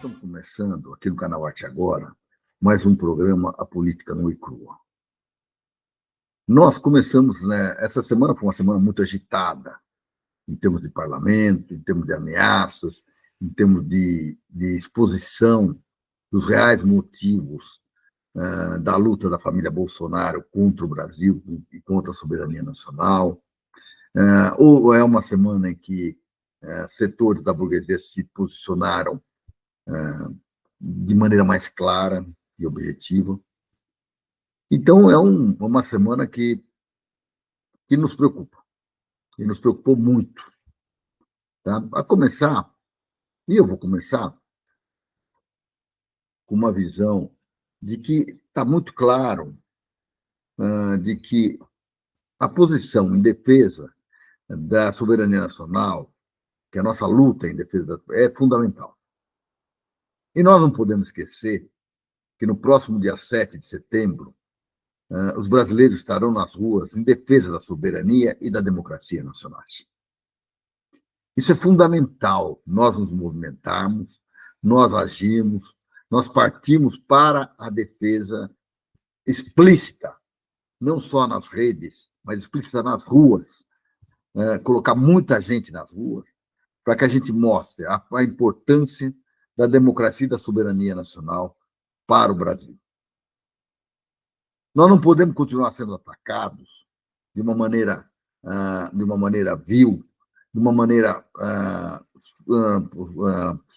Estamos começando aqui no canal Arte Agora mais um programa A Política Nua e Crua. Nós começamos, essa semana foi uma semana muito agitada, em termos de parlamento, em termos de ameaças, em termos de exposição dos reais motivos da luta da família Bolsonaro contra o Brasil e contra a soberania nacional. Ou é uma semana em que setores da burguesia se posicionaram de maneira mais clara e objetiva. Então, é uma semana que nos preocupa, e nos preocupou muito. Tá? A começar, e eu vou começar com uma visão de que está muito claro de que a posição em defesa da soberania nacional, que a nossa luta em defesa é fundamental. E nós não podemos esquecer que no próximo dia 7 de setembro, os brasileiros estarão nas ruas em defesa da soberania e da democracia nacionais. Isso é fundamental, nós nos movimentarmos, nós agirmos, nós partimos para a defesa explícita, não só nas redes, mas explícita nas ruas, colocar muita gente nas ruas, para que a gente mostre a importância da democracia e da soberania nacional para o Brasil. Nós não podemos continuar sendo atacados de uma maneira vil, de uma maneira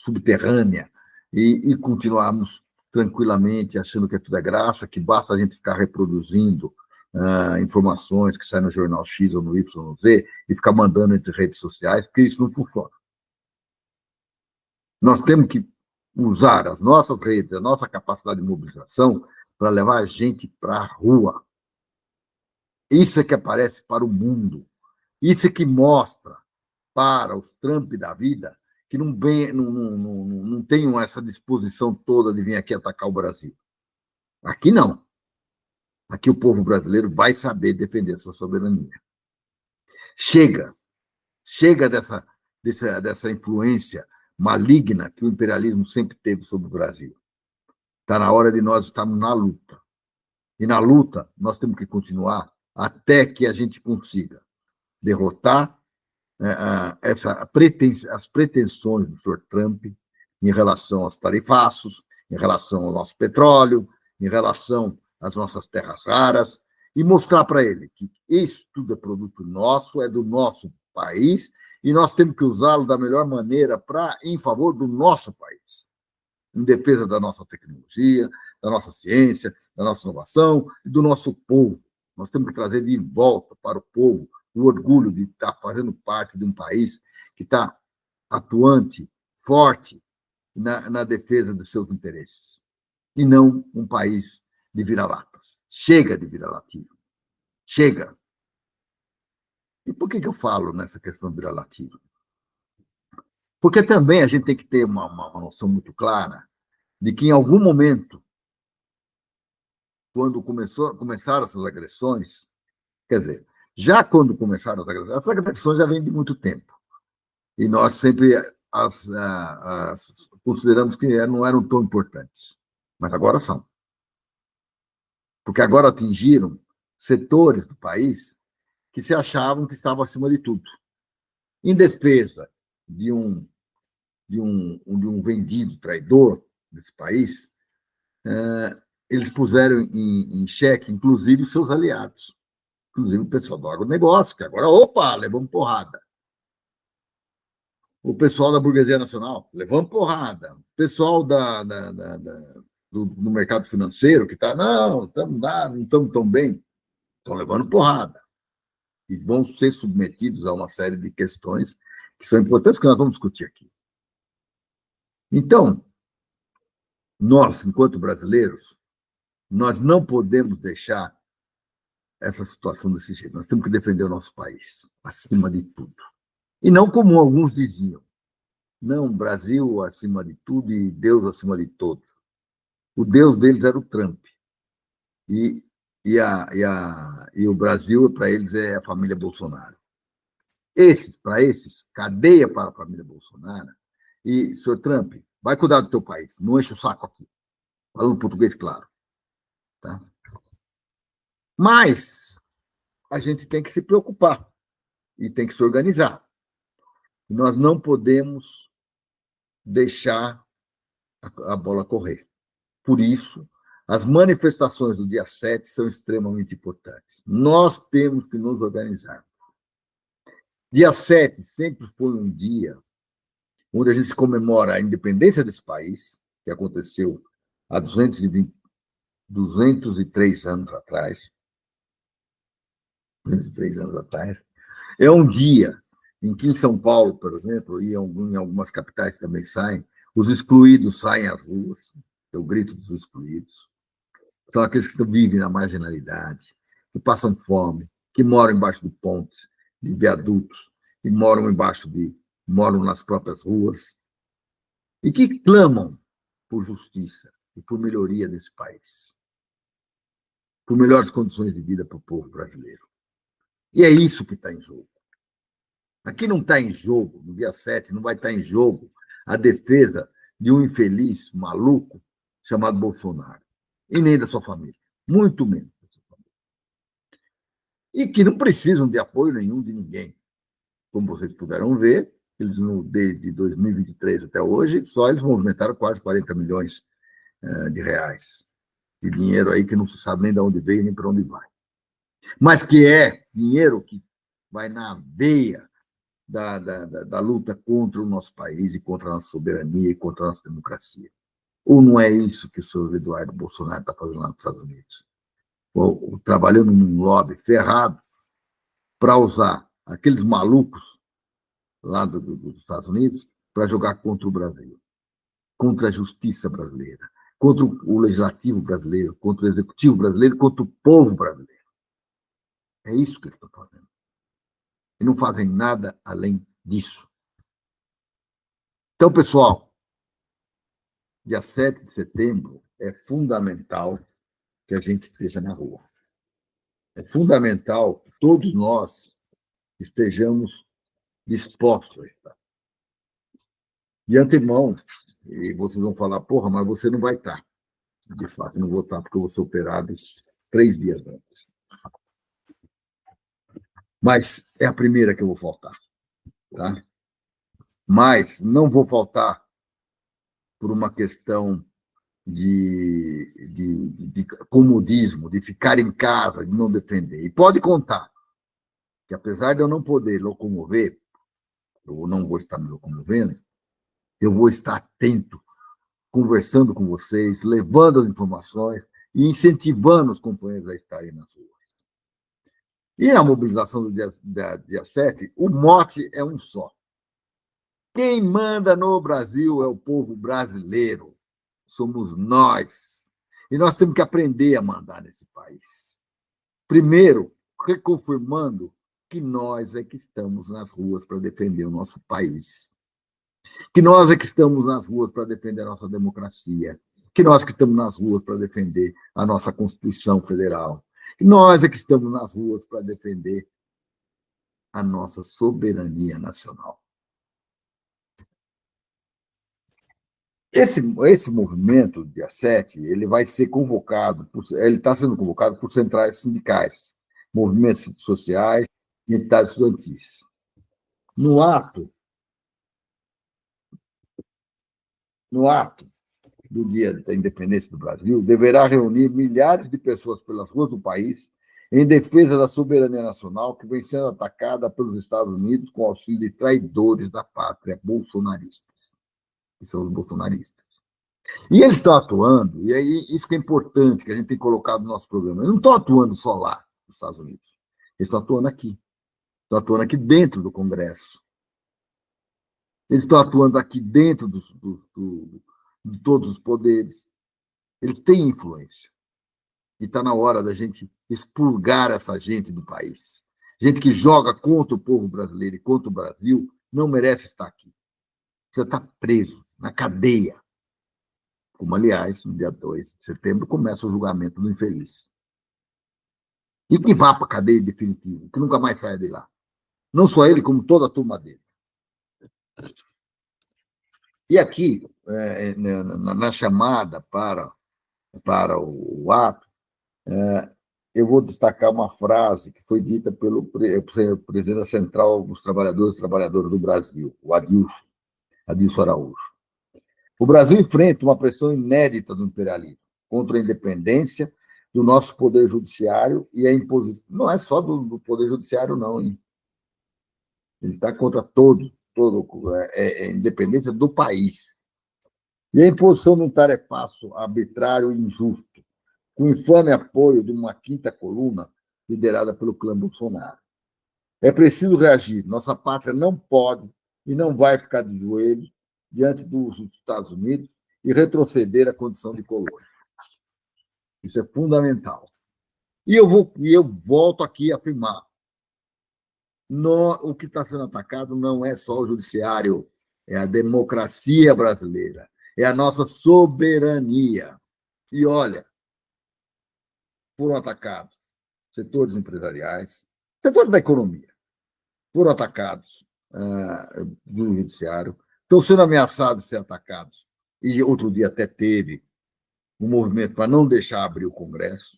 subterrânea e continuarmos tranquilamente achando que tudo é graça, que basta a gente ficar reproduzindo informações que saem no jornal X ou no YZ e ficar mandando entre redes sociais, porque isso não funciona. Nós temos que usar as nossas redes, a nossa capacidade de mobilização para levar a gente para a rua. Isso é que aparece para o mundo. Isso é que mostra para os Trump da vida que não tenham essa disposição toda de vir aqui atacar o Brasil. Aqui não. Aqui o povo brasileiro vai saber defender sua soberania. Chega dessa influência maligna que o imperialismo sempre teve sobre o Brasil. Está na hora de nós estarmos na luta. E na luta nós temos que continuar até que a gente consiga derrotar as pretensões do Sr. Trump em relação aos tarifaços, em relação ao nosso petróleo, em relação às nossas terras raras, e mostrar para ele que isso tudo é produto nosso, é do nosso país, e nós temos que usá-lo da melhor maneira em favor do nosso país, em defesa da nossa tecnologia, da nossa ciência, da nossa inovação e do nosso povo. Nós temos que trazer de volta para o povo o orgulho de estar fazendo parte de um país que está atuante, forte na defesa dos seus interesses, e não um país de vira-latas. Chega de vira-latismo. Chega. E por que eu falo nessa questão do vira-latismo? Porque também a gente tem que ter uma noção muito clara de que, em algum momento, quando começaram essas agressões, quer dizer, já quando começaram as agressões já vêm de muito tempo. E nós sempre consideramos que não eram tão importantes. Mas agora são. Porque agora atingiram setores do país que se achavam que estavam acima de tudo. Em defesa de um vendido traidor desse país, eles puseram em xeque, inclusive, os seus aliados. Inclusive o pessoal do agronegócio, que agora, levamos porrada. O pessoal da burguesia nacional, levamos porrada. O pessoal do mercado financeiro, que está, não estamos tão bem, estão levando porrada. E vão ser submetidos a uma série de questões que são importantes, que nós vamos discutir aqui. Então, nós, enquanto brasileiros, nós não podemos deixar essa situação desse jeito. Nós temos que defender o nosso país, acima de tudo. E não como alguns diziam. Não, Brasil acima de tudo e Deus acima de todos. O Deus deles era o Trump. E o Brasil, para eles, é a família Bolsonaro. Para esses, cadeia para a família Bolsonaro. E, senhor Trump, Vai cuidar do teu país. Não enche o saco aqui. Falando português, claro. Tá? Mas a gente tem que se preocupar e tem que se organizar. Nós não podemos deixar a bola correr. Por isso, as manifestações do dia 7 são extremamente importantes. Nós temos que nos organizar. Dia 7 sempre foi um dia onde a gente comemora a independência desse país, que aconteceu há 203 anos atrás. 203 anos atrás. É um dia em que, em São Paulo, por exemplo, e em algumas capitais também saem, os excluídos saem às ruas, é o grito dos excluídos. São aqueles que vivem na marginalidade, que passam fome, que moram embaixo de pontes, de viadutos, que moram nas próprias ruas, e que clamam por justiça e por melhoria desse país, por melhores condições de vida para o povo brasileiro. E é isso que está em jogo. Aqui não está em jogo, no dia 7, não vai estar em jogo a defesa de um infeliz maluco chamado Bolsonaro, e nem da sua família, muito menos da sua família. E que não precisam de apoio nenhum de ninguém. Como vocês puderam ver, eles, desde 2023 até hoje, só eles movimentaram quase 40 milhões de reais, de dinheiro aí que não se sabe nem de onde veio nem para onde vai. Mas que é dinheiro que vai na veia da luta contra o nosso país e contra a nossa soberania e contra a nossa democracia. Ou não é isso que o senhor Eduardo Bolsonaro está fazendo lá nos Estados Unidos? Ou trabalhando num lobby ferrado para usar aqueles malucos lá dos Estados Unidos para jogar contra o Brasil, contra a justiça brasileira, contra o legislativo brasileiro, contra o executivo brasileiro, contra o povo brasileiro. É isso que eles estão fazendo. E não fazem nada além disso. Então, pessoal, dia 7 de setembro é fundamental que a gente esteja na rua. É fundamental que todos nós estejamos dispostos a estar. De antemão, e vocês vão falar, porra, mas você não vai estar. De fato, não vou estar, porque eu vou ser operado 3 dias antes. Mas é a primeira que eu vou faltar. Tá? Mas não vou faltar por uma questão de comodismo, de ficar em casa, de não defender. E pode contar que, apesar de eu não poder locomover, eu não vou estar me locomovendo, eu vou estar atento, conversando com vocês, levando as informações e incentivando os companheiros a estarem nas ruas. E a mobilização do dia 7, o mote é um só. Quem manda no Brasil é o povo brasileiro. Somos nós. E nós temos que aprender a mandar nesse país. Primeiro, reconfirmando que nós é que estamos nas ruas para defender o nosso país. Que nós é que estamos nas ruas para defender a nossa democracia. Que nós que estamos nas ruas para defender a nossa Constituição Federal. Que nós é que estamos nas ruas para defender a nossa soberania nacional. Esse movimento, dia 7, ele vai ser convocado, ele está sendo convocado por centrais sindicais, movimentos sociais e entidades estudantis. No ato do Dia da Independência do Brasil, deverá reunir milhares de pessoas pelas ruas do país em defesa da soberania nacional que vem sendo atacada pelos Estados Unidos com auxílio de traidores da pátria bolsonaristas, que são os bolsonaristas. E eles estão atuando, e aí isso que é importante, que a gente tem colocado no nosso programa. Eles não estão atuando só lá, nos Estados Unidos. Eles estão atuando aqui. Estão atuando aqui dentro do Congresso. Eles estão atuando aqui dentro de todos os poderes. Eles têm influência. E está na hora da gente expurgar essa gente do país. Gente que joga contra o povo brasileiro e contra o Brasil não merece estar aqui. Você está preso, na cadeia. Como, aliás, no dia 2 de setembro, começa o julgamento do infeliz. E que vá para a cadeia definitiva, que nunca mais saia de lá. Não só ele, como toda a turma dele. E aqui, na chamada para o ato, eu vou destacar uma frase que foi dita pelo presidente da Central dos Trabalhadores e Trabalhadoras do Brasil, o Adilson Araújo. O Brasil enfrenta uma pressão inédita do imperialismo contra a independência do nosso poder judiciário e a imposição. Não é só do poder judiciário, não, hein? Ele está contra a independência do país. E a imposição de um tarefaço arbitrário e injusto, com o infame apoio de uma quinta coluna liderada pelo clã Bolsonaro. É preciso reagir. Nossa pátria não pode e não vai ficar de joelhos diante dos Estados Unidos e retroceder à condição de colônia. Isso é fundamental. E eu volto aqui a afirmar: o que está sendo atacado não é só o judiciário, é a democracia brasileira, é a nossa soberania. E olha, foram atacados setores empresariais, setores da economia, foram atacados do judiciário, estão sendo ameaçados de ser atacados. E outro dia até teve um movimento para não deixar abrir o Congresso.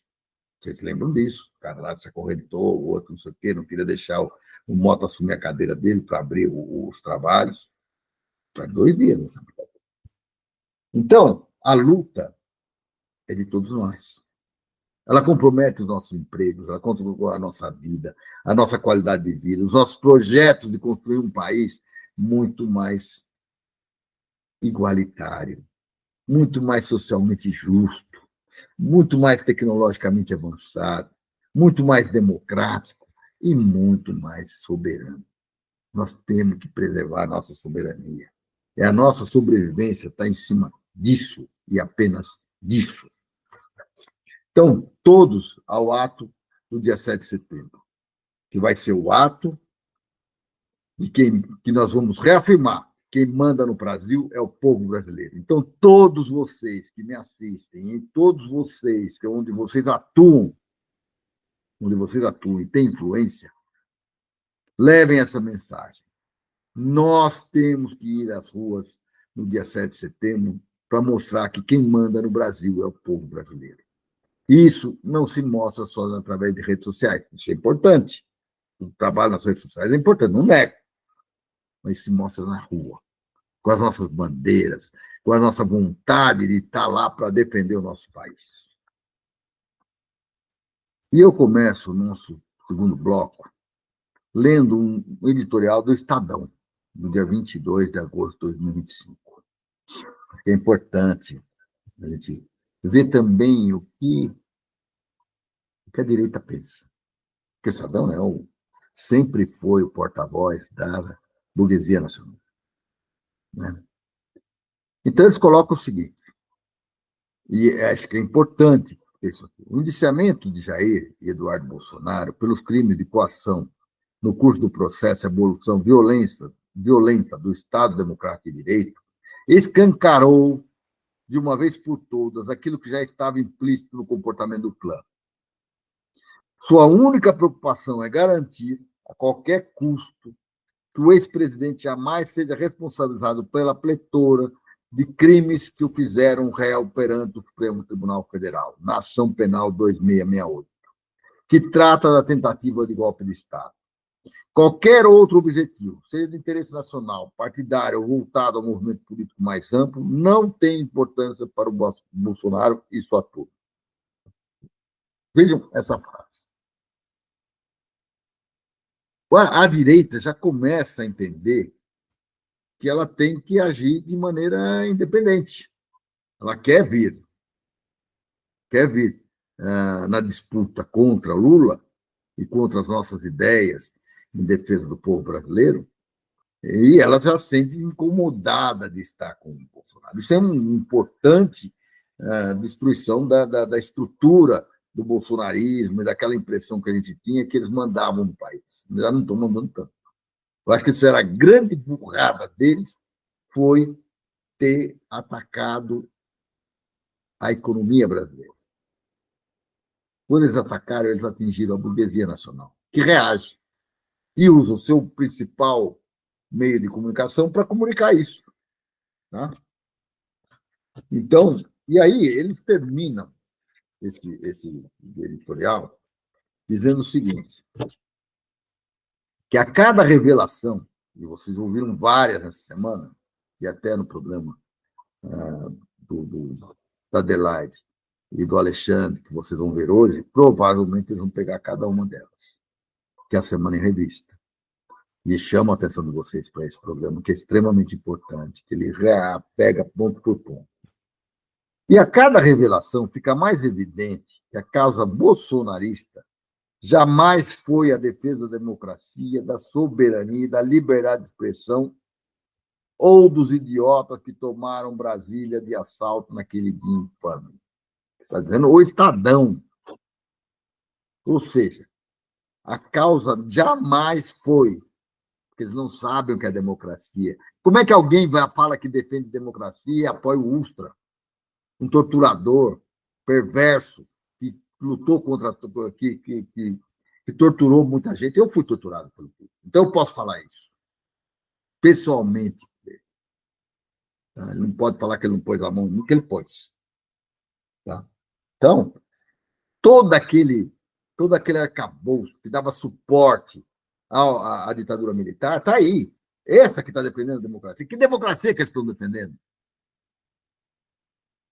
Vocês lembram disso? O cara lá se acorrentou, o outro não sei o quê, não queria deixar o Mota assumir a cadeira dele para abrir os trabalhos. Para 2 dias. Né? Então, a luta é de todos nós. Ela compromete os nossos empregos, ela compromete a nossa vida, a nossa qualidade de vida, os nossos projetos de construir um país muito mais igualitário, muito mais socialmente justo, muito mais tecnologicamente avançado, muito mais democrático e muito mais soberano. Nós temos que preservar a nossa soberania. E a nossa sobrevivência está em cima disso e apenas disso. Então, todos ao ato do dia 7 de setembro, que vai ser o ato de que nós vamos reafirmar: quem manda no Brasil é o povo brasileiro. Então, todos vocês que me assistem, e todos vocês, que é onde vocês atuam e têm influência, levem essa mensagem. Nós temos que ir às ruas no dia 7 de setembro para mostrar que quem manda no Brasil é o povo brasileiro. Isso não se mostra só através de redes sociais. Isso é importante. O trabalho nas redes sociais é importante, não nego. Mas se mostra na rua, com as nossas bandeiras, com a nossa vontade de estar lá para defender o nosso país. E eu começo o nosso segundo bloco lendo um editorial do Estadão, do dia 22 de agosto de 2025. É importante a gente ver também o que a direita pensa. Porque o Estadão sempre foi o porta-voz da burguesia nacional. Né? Então, eles colocam o seguinte, e acho que é importante isso aqui: o indiciamento de Jair e Eduardo Bolsonaro pelos crimes de coação no curso do processo de abolição violenta do Estado Democrático de Direito escancarou, de uma vez por todas, aquilo que já estava implícito no comportamento do clã. Sua única preocupação é garantir, a qualquer custo, que o ex-presidente jamais seja responsabilizado pela pletora de crimes que o fizeram réu perante o Supremo Tribunal Federal, na Ação Penal 2668, que trata da tentativa de golpe de Estado. Qualquer outro objetivo, seja de interesse nacional, partidário ou voltado ao movimento político mais amplo, não tem importância para o Bolsonaro e sua turma. Vejam essa frase. A direita já começa a entender que ela tem que agir de maneira independente. Ela quer vir na disputa contra Lula e contra as nossas ideias em defesa do povo brasileiro, e ela já se sente incomodada de estar com o Bolsonaro. Isso é uma importante destruição da estrutura do bolsonarismo e daquela impressão que a gente tinha que eles mandavam no país. Já não estão mandando tanto. Eu acho que isso era a grande burrada deles, foi ter atacado a economia brasileira. Quando eles atacaram, eles atingiram a burguesia nacional, que reage e usa o seu principal meio de comunicação para comunicar isso. Tá? Então, e aí eles terminam esse editorial dizendo o seguinte, que a cada revelação, e vocês ouviram várias essa semana, e até no programa da Adelaide e do Alexandre, que vocês vão ver hoje, provavelmente eles vão pegar cada uma delas, que é a Semana em Revista. E chamo a atenção de vocês para esse programa, que é extremamente importante, que ele pega ponto por ponto. E a cada revelação fica mais evidente que a causa bolsonarista jamais foi a defesa da democracia, da soberania, da liberdade de expressão ou dos idiotas que tomaram Brasília de assalto naquele dia infame. Está dizendo o Estadão. Ou seja, a causa jamais foi, porque eles não sabem o que é democracia. Como é que alguém fala que defende democracia e apoia o Ustra? Um torturador, perverso, que lutou contra. Que torturou muita gente. Eu fui torturado pelo Putin. Então eu posso falar isso. Pessoalmente. Tá? Ele não pode falar que ele não pôs a mão, nunca ele pôs. Tá? Então, todo aquele arcabouço que dava suporte à ditadura militar está aí. Essa que está defendendo a democracia. Que democracia que eles estão defendendo?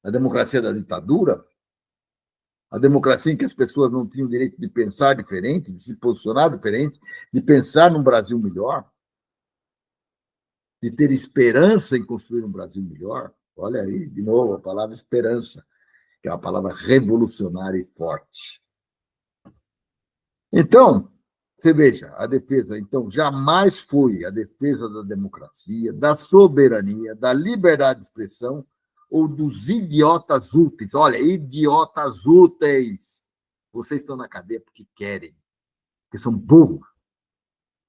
A democracia da ditadura? A democracia em que as pessoas não tinham o direito de pensar diferente, de se posicionar diferente, de pensar num Brasil melhor, de ter esperança em construir um Brasil melhor? Olha aí, de novo, a palavra esperança, que é uma palavra revolucionária e forte. Então, você veja, a defesa, então, jamais foi a defesa da democracia, da soberania, da liberdade de expressão ou dos idiotas úteis. Olha, idiotas úteis. Vocês estão na cadeia porque querem, porque são burros.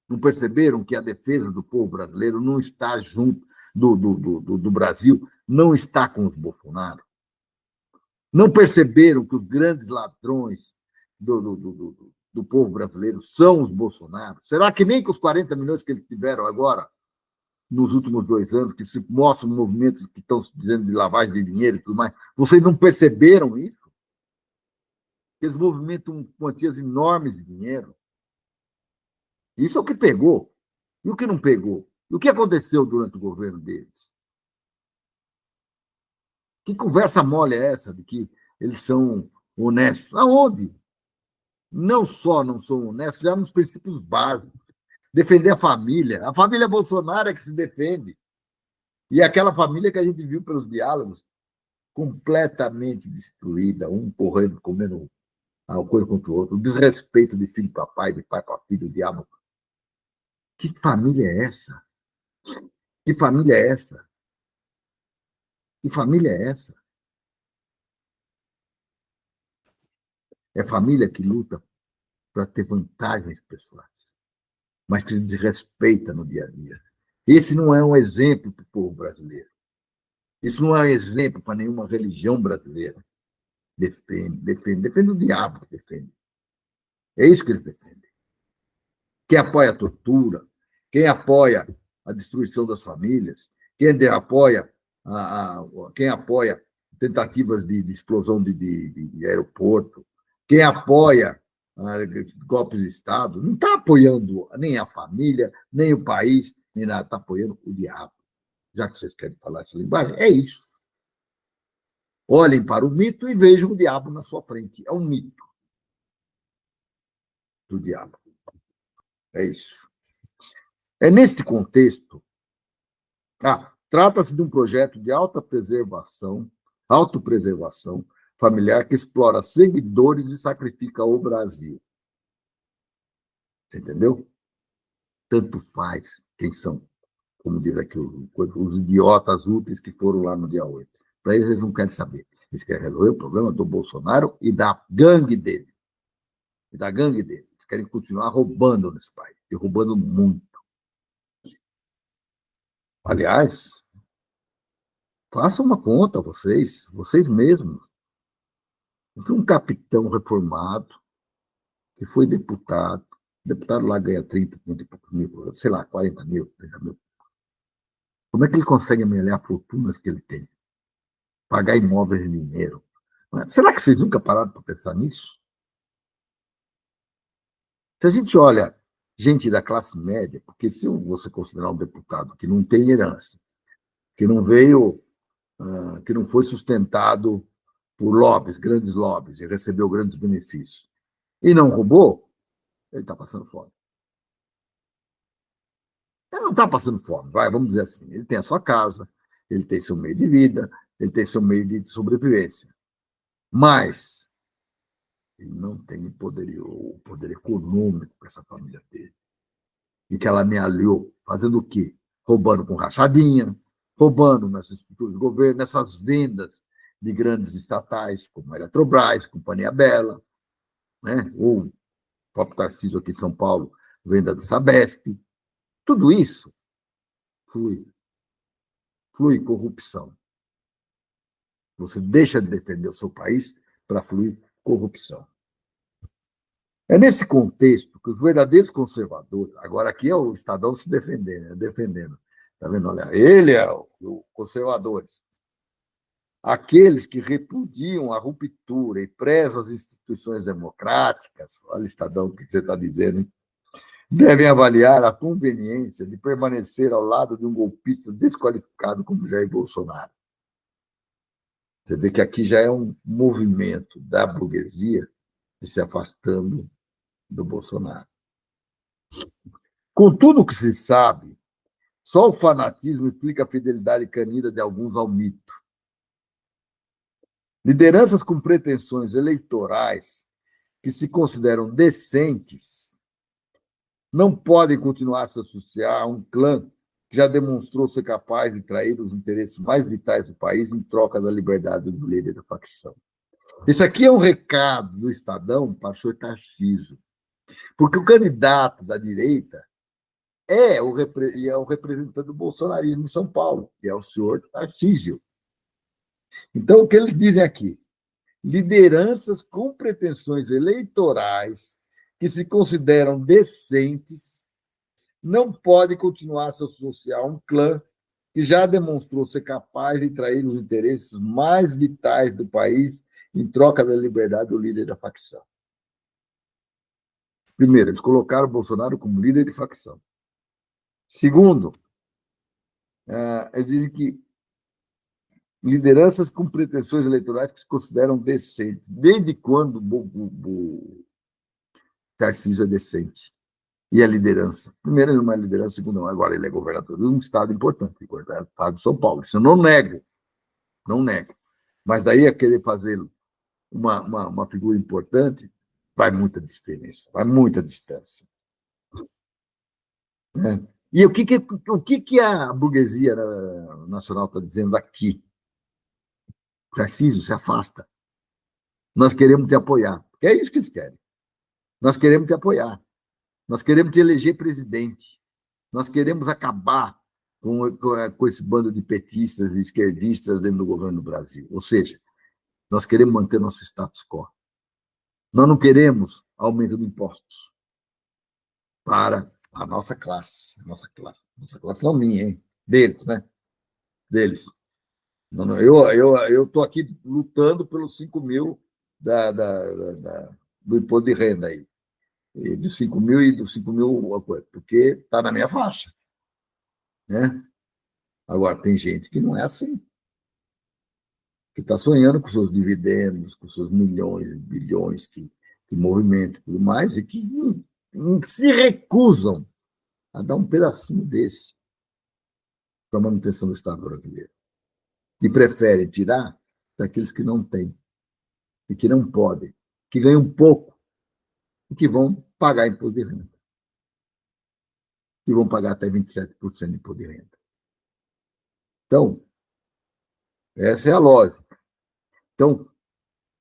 Não perceberam que a defesa do povo brasileiro não está junto do Brasil, não está com os Bolsonaro? Não perceberam que os grandes ladrões do povo brasileiro são os Bolsonaro? Será que nem com os 40 milhões que eles tiveram agora, nos últimos 2 anos, que se mostram movimentos que estão se dizendo de lavagem de dinheiro e tudo mais, vocês não perceberam isso? Eles movimentam quantias enormes de dinheiro. Isso é o que pegou. E o que não pegou? E o que aconteceu durante o governo deles? Que conversa mole é essa de que eles são honestos? Aonde? Não só não são honestos, já nos princípios básicos. Defender a família Bolsonaro é que se defende. E aquela família que a gente viu pelos diálogos, completamente destruída, um correndo, comendo uma coisa contra o outro, desrespeito de filho para pai, de pai para filho, o diabo. Que família é essa? Que família é essa? Que família é essa? É família que luta para ter vantagens pessoais, mas que se desrespeita no dia a dia. Esse não é um exemplo para o povo brasileiro. Isso não é um exemplo para nenhuma religião brasileira. Defende o diabo que defende. É isso que eles defendem. Quem apoia a tortura, quem apoia a destruição das famílias, quem apoia tentativas de explosão de aeroporto, quem apoia golpes de Estado, não está apoiando nem a família, nem o país, nem nada, está apoiando o diabo. Já que vocês querem falar essa linguagem, é isso. Olhem para o mito e vejam o diabo na sua frente. É um mito do diabo. É isso. É neste contexto. Trata-se de um projeto de autopreservação familiar que explora seguidores e sacrifica o Brasil. Entendeu? Tanto faz quem são, como diz aqui os idiotas úteis que foram lá no dia 8. Para eles não querem saber. Eles querem resolver o problema do Bolsonaro e da gangue dele. Eles querem continuar roubando nesse país, e roubando muito. Aliás, façam uma conta, vocês mesmos. Um capitão reformado, que foi deputado lá ganha 30 e poucos mil, sei lá, 40 mil, 30 mil. Como é que ele consegue amelhar fortunas que ele tem? Pagar imóveis em dinheiro? Será que vocês nunca pararam para pensar nisso? Se a gente olha gente da classe média, porque se você considerar um deputado que não tem herança, que não veio, que não foi sustentado por lobbies, grandes lobbies, e recebeu grandes benefícios, e não roubou, ele está passando fome. Ele não está passando fome, vamos dizer assim. Ele tem a sua casa, ele tem seu meio de vida, ele tem seu meio de sobrevivência. Mas ele não tem o poder econômico para essa família dele. E que ela amealhou, fazendo o quê? Roubando com rachadinha, roubando nessas estruturas de governo, nessas vendas de grandes estatais, como a Eletrobras, Companhia Bela, né? Ou o próprio Tarcísio aqui em São Paulo, venda da Sabesp. Tudo isso flui corrupção. Você deixa de defender o seu país para fluir corrupção. É nesse contexto que os verdadeiros conservadores, agora aqui é o Estadão se defendendo. Está vendo? Olha, ele é o conservadores. Aqueles que repudiam a ruptura e prezam as instituições democráticas, olha, Estadão, o que você está dizendo, hein? Devem avaliar a conveniência de permanecer ao lado de um golpista desqualificado como Jair Bolsonaro. Você vê que aqui já é um movimento da burguesia de se afastando do Bolsonaro. Com tudo o que se sabe, só o fanatismo explica a fidelidade canina de alguns ao mito. Lideranças com pretensões eleitorais que se consideram decentes não podem continuar a se associar a um clã que já demonstrou ser capaz de trair os interesses mais vitais do país em troca da liberdade do líder da facção. Isso aqui é um recado do Estadão para o senhor Tarcísio, porque o candidato da direita é o representante do bolsonarismo em São Paulo, que é o senhor Tarcísio. Então, o que eles dizem aqui? Lideranças com pretensões eleitorais que se consideram decentes não podem continuar a se associar a um clã que já demonstrou ser capaz de trair os interesses mais vitais do país em troca da liberdade do líder da facção. Primeiro, eles colocaram o Bolsonaro como líder de facção. Segundo, eles dizem que lideranças com pretensões eleitorais que se consideram decentes. Desde quando o Tarcísio é decente? E a liderança? Primeiro, ele não é liderança, segundo, não. Agora, ele é governador de um estado importante, o estado de São Paulo. Isso eu não nego, não nego. Mas daí a querer fazer uma figura importante, vai muita diferença, vai muita distância. Né? E o que a burguesia nacional está dizendo aqui? Tarcísio, se afasta. Nós queremos te apoiar. É isso que eles querem. Nós queremos te apoiar. Nós queremos te eleger presidente. Nós queremos acabar com esse bando de petistas e esquerdistas dentro do governo do Brasil. Ou seja, nós queremos manter nosso status quo. Nós não queremos aumento de impostos para a nossa classe. Nossa classe não minha, hein? Deles, né? Deles. Não, eu estou aqui lutando pelos 5 mil do imposto de renda aí. E dos 5 mil e dos 5 mil, porque está na minha faixa. Né? Agora, tem gente que não é assim, que está sonhando com seus dividendos, com seus milhões, bilhões que movimentam e tudo mais, e que se recusam a dar um pedacinho desse para a manutenção do Estado brasileiro. E preferem tirar daqueles que não têm, e que não podem, que ganham pouco, e que vão pagar imposto de renda. E vão pagar até 27% de imposto de renda. Então, essa é a lógica. Então,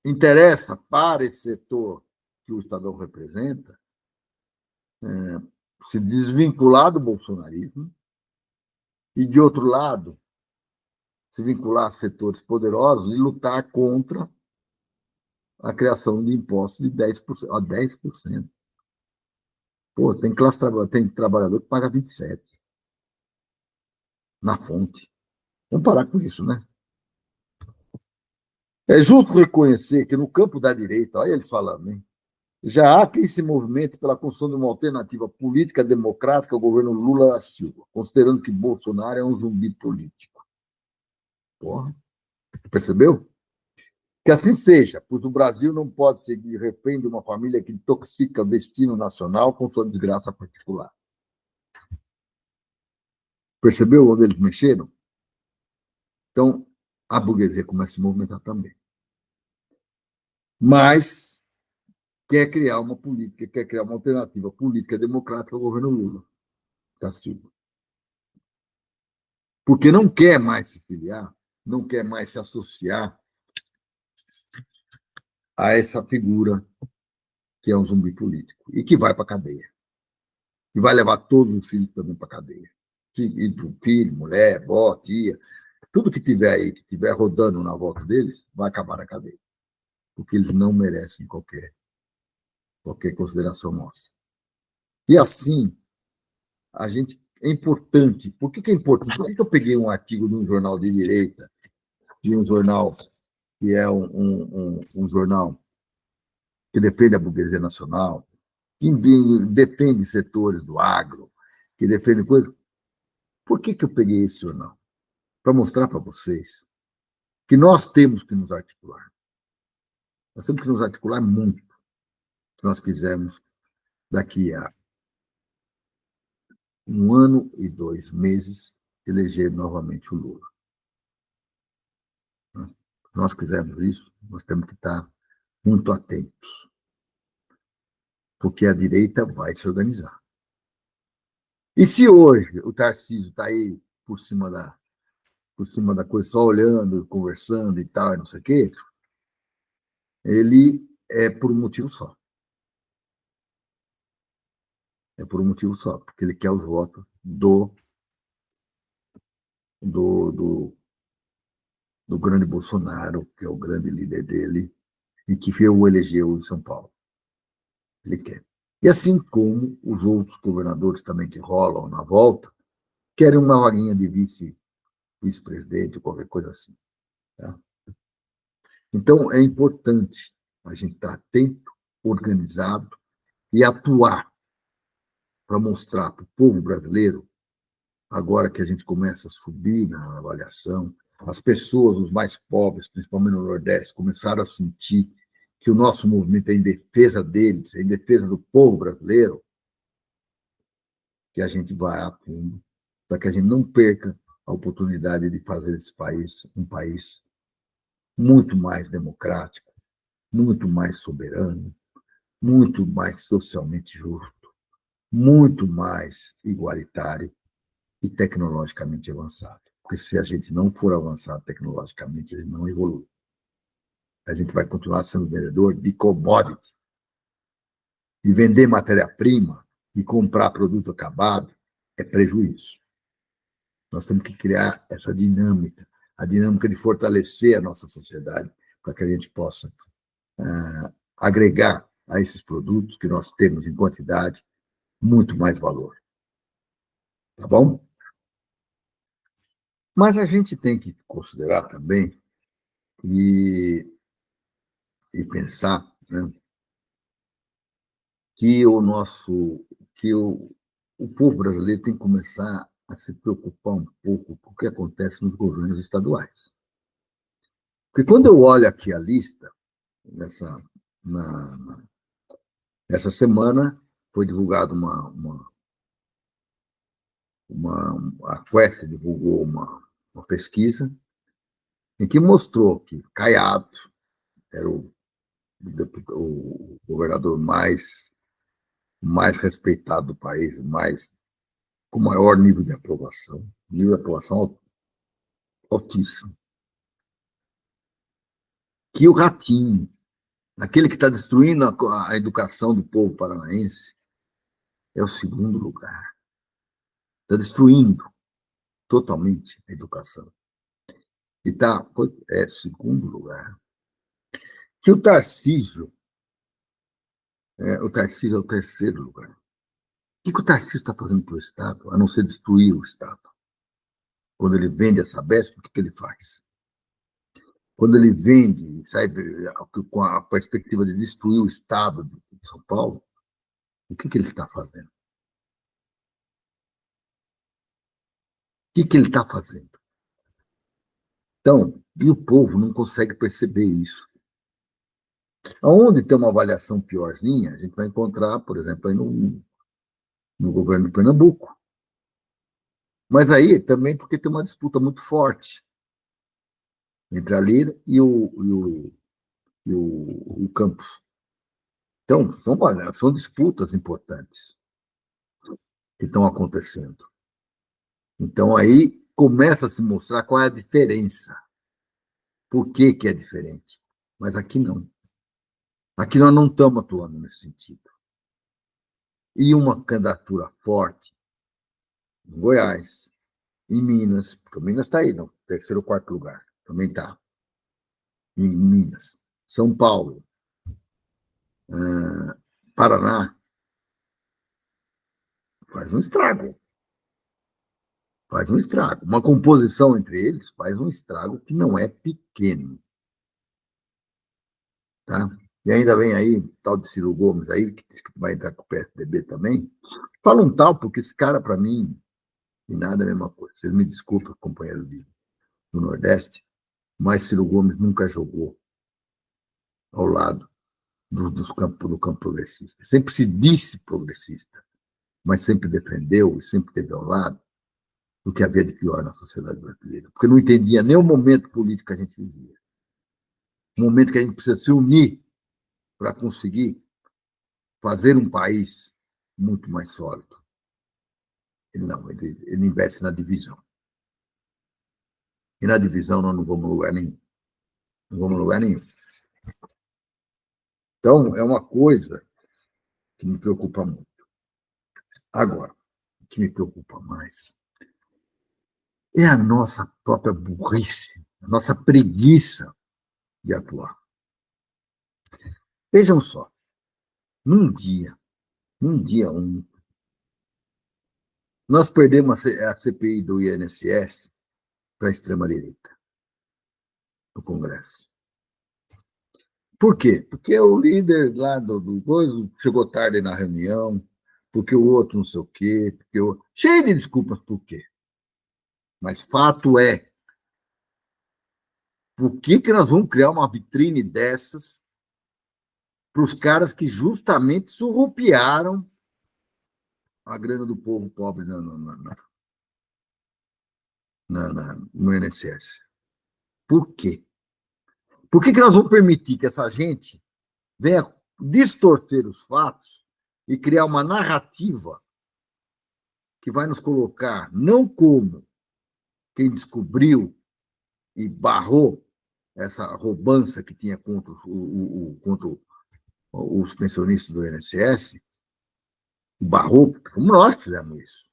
interessa para esse setor que o Estadão representa se desvincular do bolsonarismo e, de outro lado, se vincular a setores poderosos e lutar contra a criação de impostos de 10%. A 10%. Pô, tem trabalhador que paga 27%. na fonte. Vamos parar com isso, né? É justo reconhecer que no campo da direita, olha eles falando, hein? Já há quem se movimente pela construção de uma alternativa política democrática ao governo Lula da Silva, considerando que Bolsonaro é um zumbi político. Porra, percebeu? Que assim seja, pois o Brasil não pode seguir refém de uma família que intoxica o destino nacional com sua desgraça particular. Percebeu onde eles mexeram? Então, a burguesia começa a se movimentar também. Mas quer criar uma política, quer criar uma alternativa política democrática ao governo Lula da Silva. Porque não quer mais se filiar, não quer mais se associar a essa figura que é um zumbi político e que vai para a cadeia. E vai levar todos os filhos também para a cadeia. Filho, mulher, avó, tia, tudo que tiver aí, que tiver rodando na volta deles, vai acabar na cadeia. Porque eles não merecem qualquer consideração nossa. E assim, a gente é importante. Por que é importante? Por que eu peguei um artigo de um jornal de direita, de um jornal que é um jornal que defende a burguesia nacional, que defende setores do agro, que defende coisas. Por que eu peguei esse jornal? Para mostrar para vocês que nós temos que nos articular. Nós temos que nos articular muito, se nós quisermos, daqui a 1 ano e 2 meses, eleger novamente o Lula. Se nós quisermos isso, nós temos que estar muito atentos, porque a direita vai se organizar. E se hoje o Tarcísio está aí por cima da coisa, só olhando, conversando e tal, e não sei o quê, ele é por um motivo só. É por um motivo só, porque ele quer os votos do, do, do grande Bolsonaro, que é o grande líder dele, e que o elegeu em São Paulo. Ele quer. E assim como os outros governadores também que rolam na volta, querem uma vaguinha de vice-presidente, qualquer coisa assim. Tá? Então, é importante a gente estar atento, organizado e atuar para mostrar para o povo brasileiro, agora que a gente começa a subir na avaliação, as pessoas, os mais pobres, principalmente no Nordeste, começaram a sentir que o nosso movimento é em defesa deles, é em defesa do povo brasileiro, que a gente vai a fundo, para que a gente não perca a oportunidade de fazer esse país um país muito mais democrático, muito mais soberano, muito mais socialmente justo, muito mais igualitário e tecnologicamente avançado. Porque se a gente não for avançado tecnologicamente, ele não evolui. A gente vai continuar sendo vendedor de commodity. E vender matéria-prima e comprar produto acabado é prejuízo. Nós temos que criar essa dinâmica, a dinâmica de fortalecer a nossa sociedade, para que a gente possa agregar a esses produtos que nós temos em quantidade muito mais valor. Tá bom? Mas a gente tem que considerar também e pensar, né, que o povo brasileiro tem que começar a se preocupar um pouco com o que acontece nos governos estaduais. Porque quando eu olho aqui a lista, na, essa semana foi divulgada a Quest divulgou uma pesquisa em que mostrou que Caiado era o governador mais respeitado do país, com maior nível de aprovação altíssimo. Que o Ratinho, aquele que está destruindo a educação do povo paranaense, é o segundo lugar. Está destruindo totalmente a educação. E é segundo lugar. Que o Tarcísio é o terceiro lugar. O que o Tarcísio está fazendo para o Estado, a não ser destruir o Estado? Quando ele vende a Sabesp, o que ele faz? Quando ele vende e sai com a perspectiva de destruir o Estado de São Paulo, o que ele está fazendo? O que ele está fazendo? Então, e o povo não consegue perceber isso. Aonde tem uma avaliação piorzinha, a gente vai encontrar, por exemplo, aí no governo de Pernambuco. Mas aí também porque tem uma disputa muito forte entre a Lira e o Campos. Então, são disputas importantes que estão acontecendo. Então, aí começa a se mostrar qual é a diferença. Por que, que é diferente? Mas aqui não. Aqui nós não estamos atuando nesse sentido. E uma candidatura forte em Goiás, em Minas, porque o Minas está aí, no terceiro ou quarto lugar, também está, em Minas, São Paulo, Paraná, faz um estrago. Faz um estrago. Uma composição entre eles faz um estrago que não é pequeno. Tá? E ainda vem aí tal de Ciro Gomes aí, que vai entrar com o PSDB também. Fala um tal, porque esse cara, para mim, e nada é a mesma coisa. Vocês me desculpem, companheiro do Nordeste, mas Ciro Gomes nunca jogou ao lado do campo progressista. Sempre se disse progressista, mas sempre defendeu e sempre teve ao lado do que havia de pior na sociedade brasileira. Porque não entendia nem o momento político que a gente vivia. O momento que a gente precisa se unir para conseguir fazer um país muito mais sólido. Ele não, ele investe na divisão. E na divisão nós não vamos a lugar nenhum. Não vamos a lugar nenhum. Então, é uma coisa que me preocupa muito. Agora, o que me preocupa mais é a nossa própria burrice, a nossa preguiça de atuar. Vejam só, num dia nós perdemos a CPI do INSS para a extrema-direita no Congresso. Por quê? Porque o líder lá do coisa chegou tarde na reunião, porque o outro não sei o quê, cheio de desculpas por quê. Mas fato é, por que nós vamos criar uma vitrine dessas para os caras que justamente surrupiaram a grana do povo pobre no INSS? Por quê? Por que nós vamos permitir que essa gente venha distorcer os fatos e criar uma narrativa que vai nos colocar não como quem descobriu e barrou essa roubança que tinha contra os pensionistas do INSS, e barrou, como nós fizemos isso,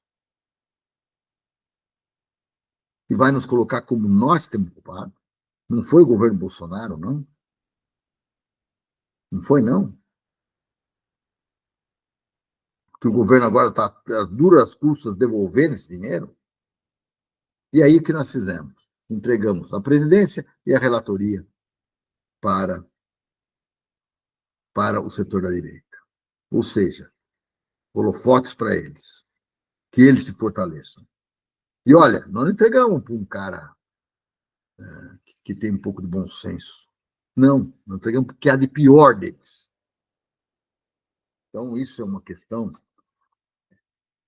e vai nos colocar como nós temos culpado. Não foi o governo Bolsonaro, não. Não foi, não. Que o governo agora está, às duras custas, devolvendo esse dinheiro. E aí o que nós fizemos? Entregamos a presidência e a relatoria para, para o setor da direita. Ou seja, holofotes para eles. Que eles se fortaleçam. E olha, nós não entregamos para um cara que tem um pouco de bom senso. Não, nós entregamos porque há de pior deles. Então, isso é uma questão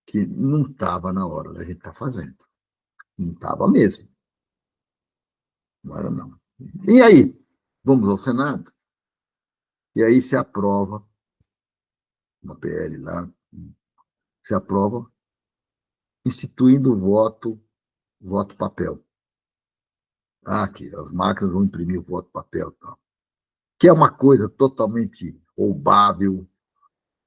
que não estava na hora da gente estar fazendo. Não estava mesmo. Não era, não. E aí? Vamos ao Senado? E aí se aprova, uma PL lá, se aprova, instituindo o voto papel. Ah, que as máquinas vão imprimir o voto papel. Tal. Que é uma coisa totalmente roubável,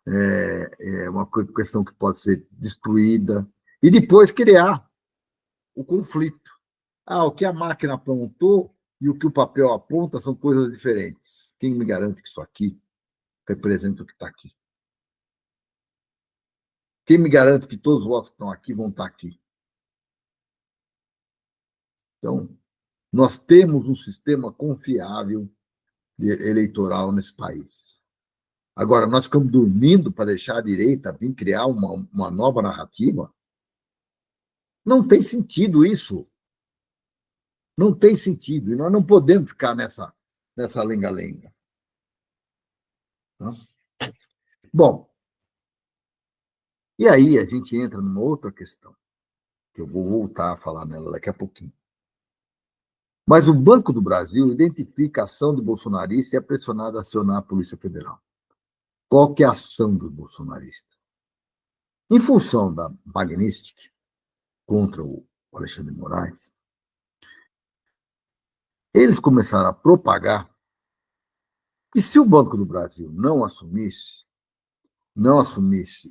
é uma questão que pode ser destruída, e depois criar o conflito. Ah, o que a máquina apontou e o que o papel aponta são coisas diferentes. Quem me garante que isso aqui representa o que está aqui? Quem me garante que todos os votos que estão aqui vão estar aqui? Então, nós temos um sistema confiável eleitoral nesse país. Agora, nós ficamos dormindo para deixar a direita vir criar uma nova narrativa? Não tem sentido isso. Não tem sentido. E nós não podemos ficar nessa lenga-lenga. Tá? Bom, e aí a gente entra numa outra questão, que eu vou voltar a falar nela daqui a pouquinho. Mas o Banco do Brasil identifica a ação do bolsonarista e é pressionado a acionar a Polícia Federal. Qual que é a ação dos bolsonaristas? Em função da Magnitsky contra o Alexandre de Moraes, eles começaram a propagar que se o Banco do Brasil não assumisse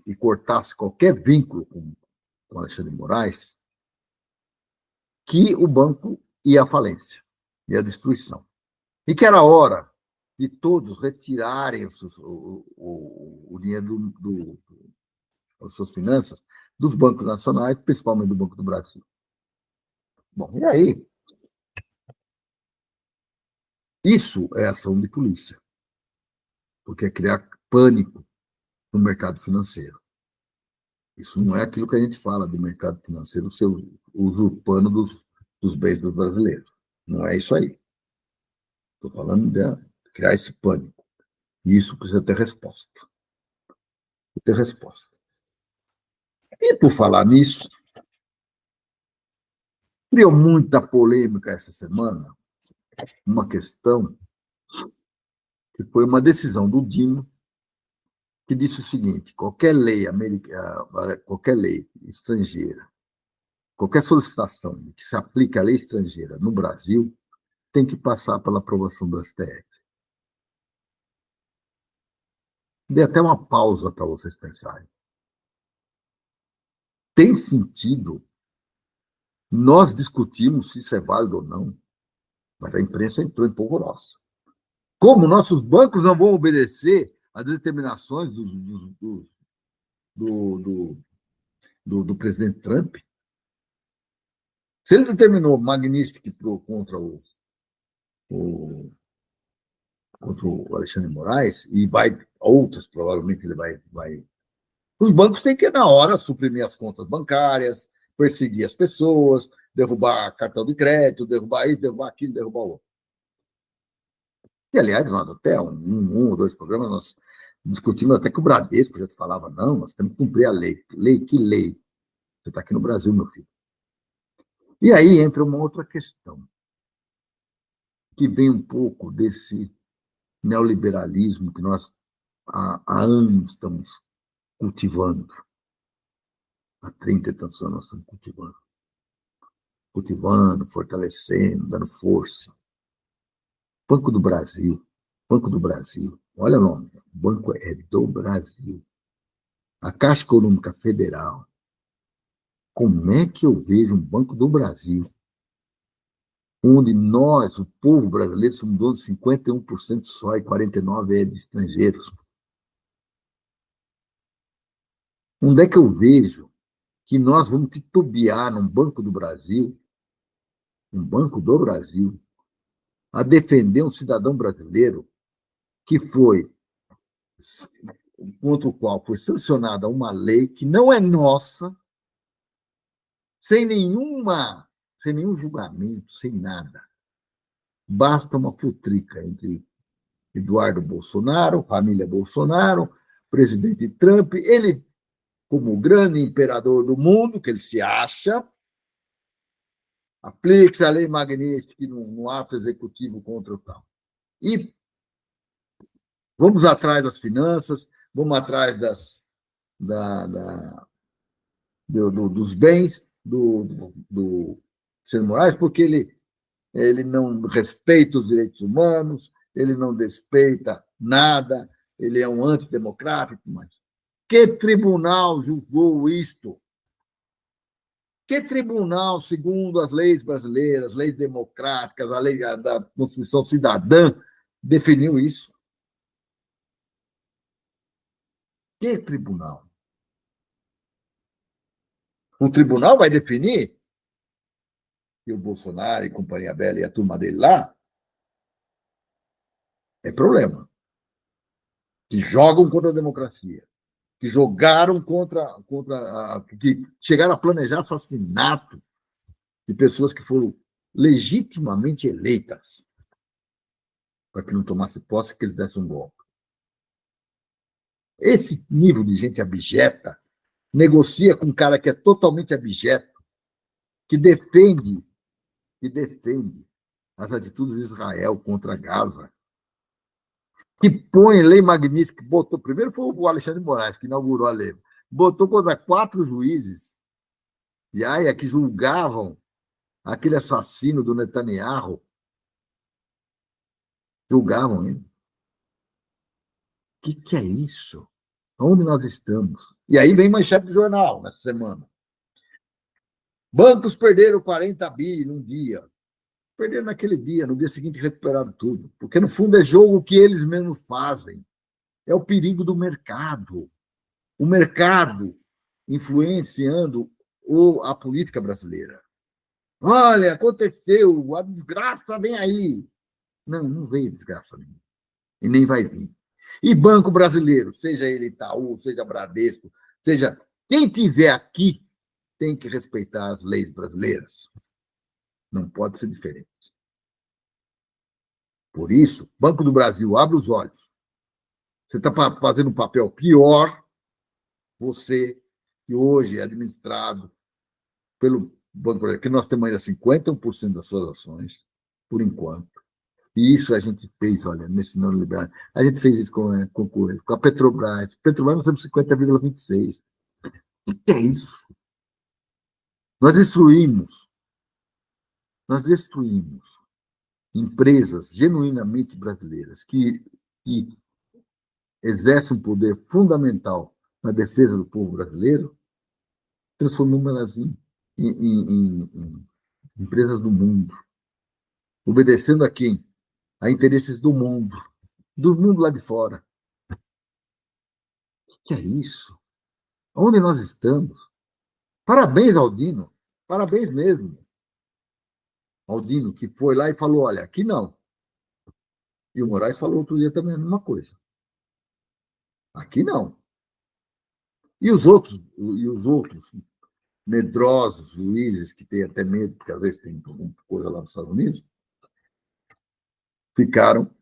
e cortasse qualquer vínculo com Alexandre de Moraes, que o banco ia à falência, ia à destruição. E que era hora de todos retirarem o dinheiro das suas finanças dos bancos nacionais, principalmente do Banco do Brasil. Bom, e aí? Isso é ação de polícia, porque é criar pânico no mercado financeiro. Isso não é aquilo que a gente fala do mercado financeiro ser usurpando dos bens dos brasileiros. Não é isso aí. Estou falando de criar esse pânico. E isso precisa ter resposta. Ter resposta. E por falar nisso, criou muita polêmica essa semana uma questão que foi uma decisão do Dino que disse o seguinte: qualquer lei estrangeira, qualquer solicitação que se aplique à lei estrangeira no Brasil tem que passar pela aprovação do STF. Dê até uma pausa para vocês pensarem. Tem sentido nós discutirmos se isso é válido ou não, mas a imprensa entrou em polvorosa. Como nossos bancos não vão obedecer às determinações do presidente Trump? Se ele determinou Magnitsky contra o Alexandre de Moraes, e vai outras, provavelmente ele vai. Os bancos têm que, na hora, suprimir as contas bancárias, perseguir as pessoas, derrubar cartão de crédito, derrubar isso, derrubar aquilo, derrubar o outro. E, aliás, nós até um ou dois programas, nós discutimos até que o Bradesco já falava, não, nós temos que cumprir a lei. Lei, que lei? Você está aqui no Brasil, meu filho. E aí entra uma outra questão, que vem um pouco desse neoliberalismo que nós há anos estamos cultivando. Há 30 e tantos anos nós estamos cultivando, fortalecendo, dando força. Banco do Brasil, olha o nome, o banco é do Brasil. A Caixa Econômica Federal. Como é que eu vejo um Banco do Brasil, onde nós, o povo brasileiro, somos donos de 51% só e 49% é de estrangeiros? Onde é que eu vejo que nós vamos titubear num Banco do Brasil, a defender um cidadão brasileiro que foi, contra o qual foi sancionada uma lei que não é nossa, sem nenhum julgamento, sem nada. Basta uma futrica entre Eduardo Bolsonaro, família Bolsonaro, presidente Trump, ele, como o grande imperador do mundo, que ele se acha, aplique-se a lei Magnitsky no ato executivo contra o tal. E vamos atrás das finanças, vamos atrás dos bens do Ciro Moraes, porque ele não respeita os direitos humanos, ele não respeita nada, ele é um antidemocrata e tudo mais. Que tribunal julgou isto? Que tribunal, segundo as leis brasileiras, leis democráticas, a lei da Constituição Cidadã, definiu isso? Que tribunal? O tribunal vai definir? e o Bolsonaro e companhia bela e a turma dele lá, é problema. Que jogam contra a democracia, que jogaram que chegaram a planejar assassinato de pessoas que foram legitimamente eleitas para que não tomasse posse, que eles dessem um golpe. Esse nível de gente abjeta negocia com um cara que é totalmente abjeto, que defende as atitudes de Israel contra Gaza, que põe lei magnífica, que botou, primeiro foi o Alexandre de Moraes, que inaugurou a lei, botou contra 4 juízes, e aí, que julgavam aquele assassino do Netanyahu, julgavam ele. O que é isso? Onde nós estamos? E aí vem manchete do jornal nessa semana. Bancos perderam 40 bi num dia. Perderam naquele dia, no dia seguinte recuperaram tudo. Porque, no fundo, é jogo que eles mesmos fazem. É o perigo do mercado. O mercado influenciando a política brasileira. Olha, aconteceu, a desgraça vem aí. Não, não veio desgraça nenhuma. E nem vai vir. E banco brasileiro, seja ele Itaú, seja Bradesco, seja quem tiver aqui, tem que respeitar as leis brasileiras. Não pode ser diferente. Por isso, Banco do Brasil, abre os olhos. Você está fazendo um papel pior, você, que hoje é administrado pelo Banco Brasileiro, que nós temos ainda 51% das suas ações, por enquanto. E isso a gente fez, olha, nesse neoliberal. A gente fez isso com a Petrobras. Petrobras nós temos 50,26%. O que é isso? Nós destruímos empresas genuinamente brasileiras que exercem um poder fundamental na defesa do povo brasileiro, transformamos elas em empresas do mundo, obedecendo a quem? A interesses do mundo lá de fora. O que é isso? Onde nós estamos? Parabéns, Aldino. Parabéns mesmo. Aldino, que foi lá e falou, olha, aqui não. E o Moraes falou outro dia também a mesma coisa. Aqui não. E os outros medrosos juízes, que têm até medo, porque às vezes tem alguma coisa lá nos Estados Unidos, ficaram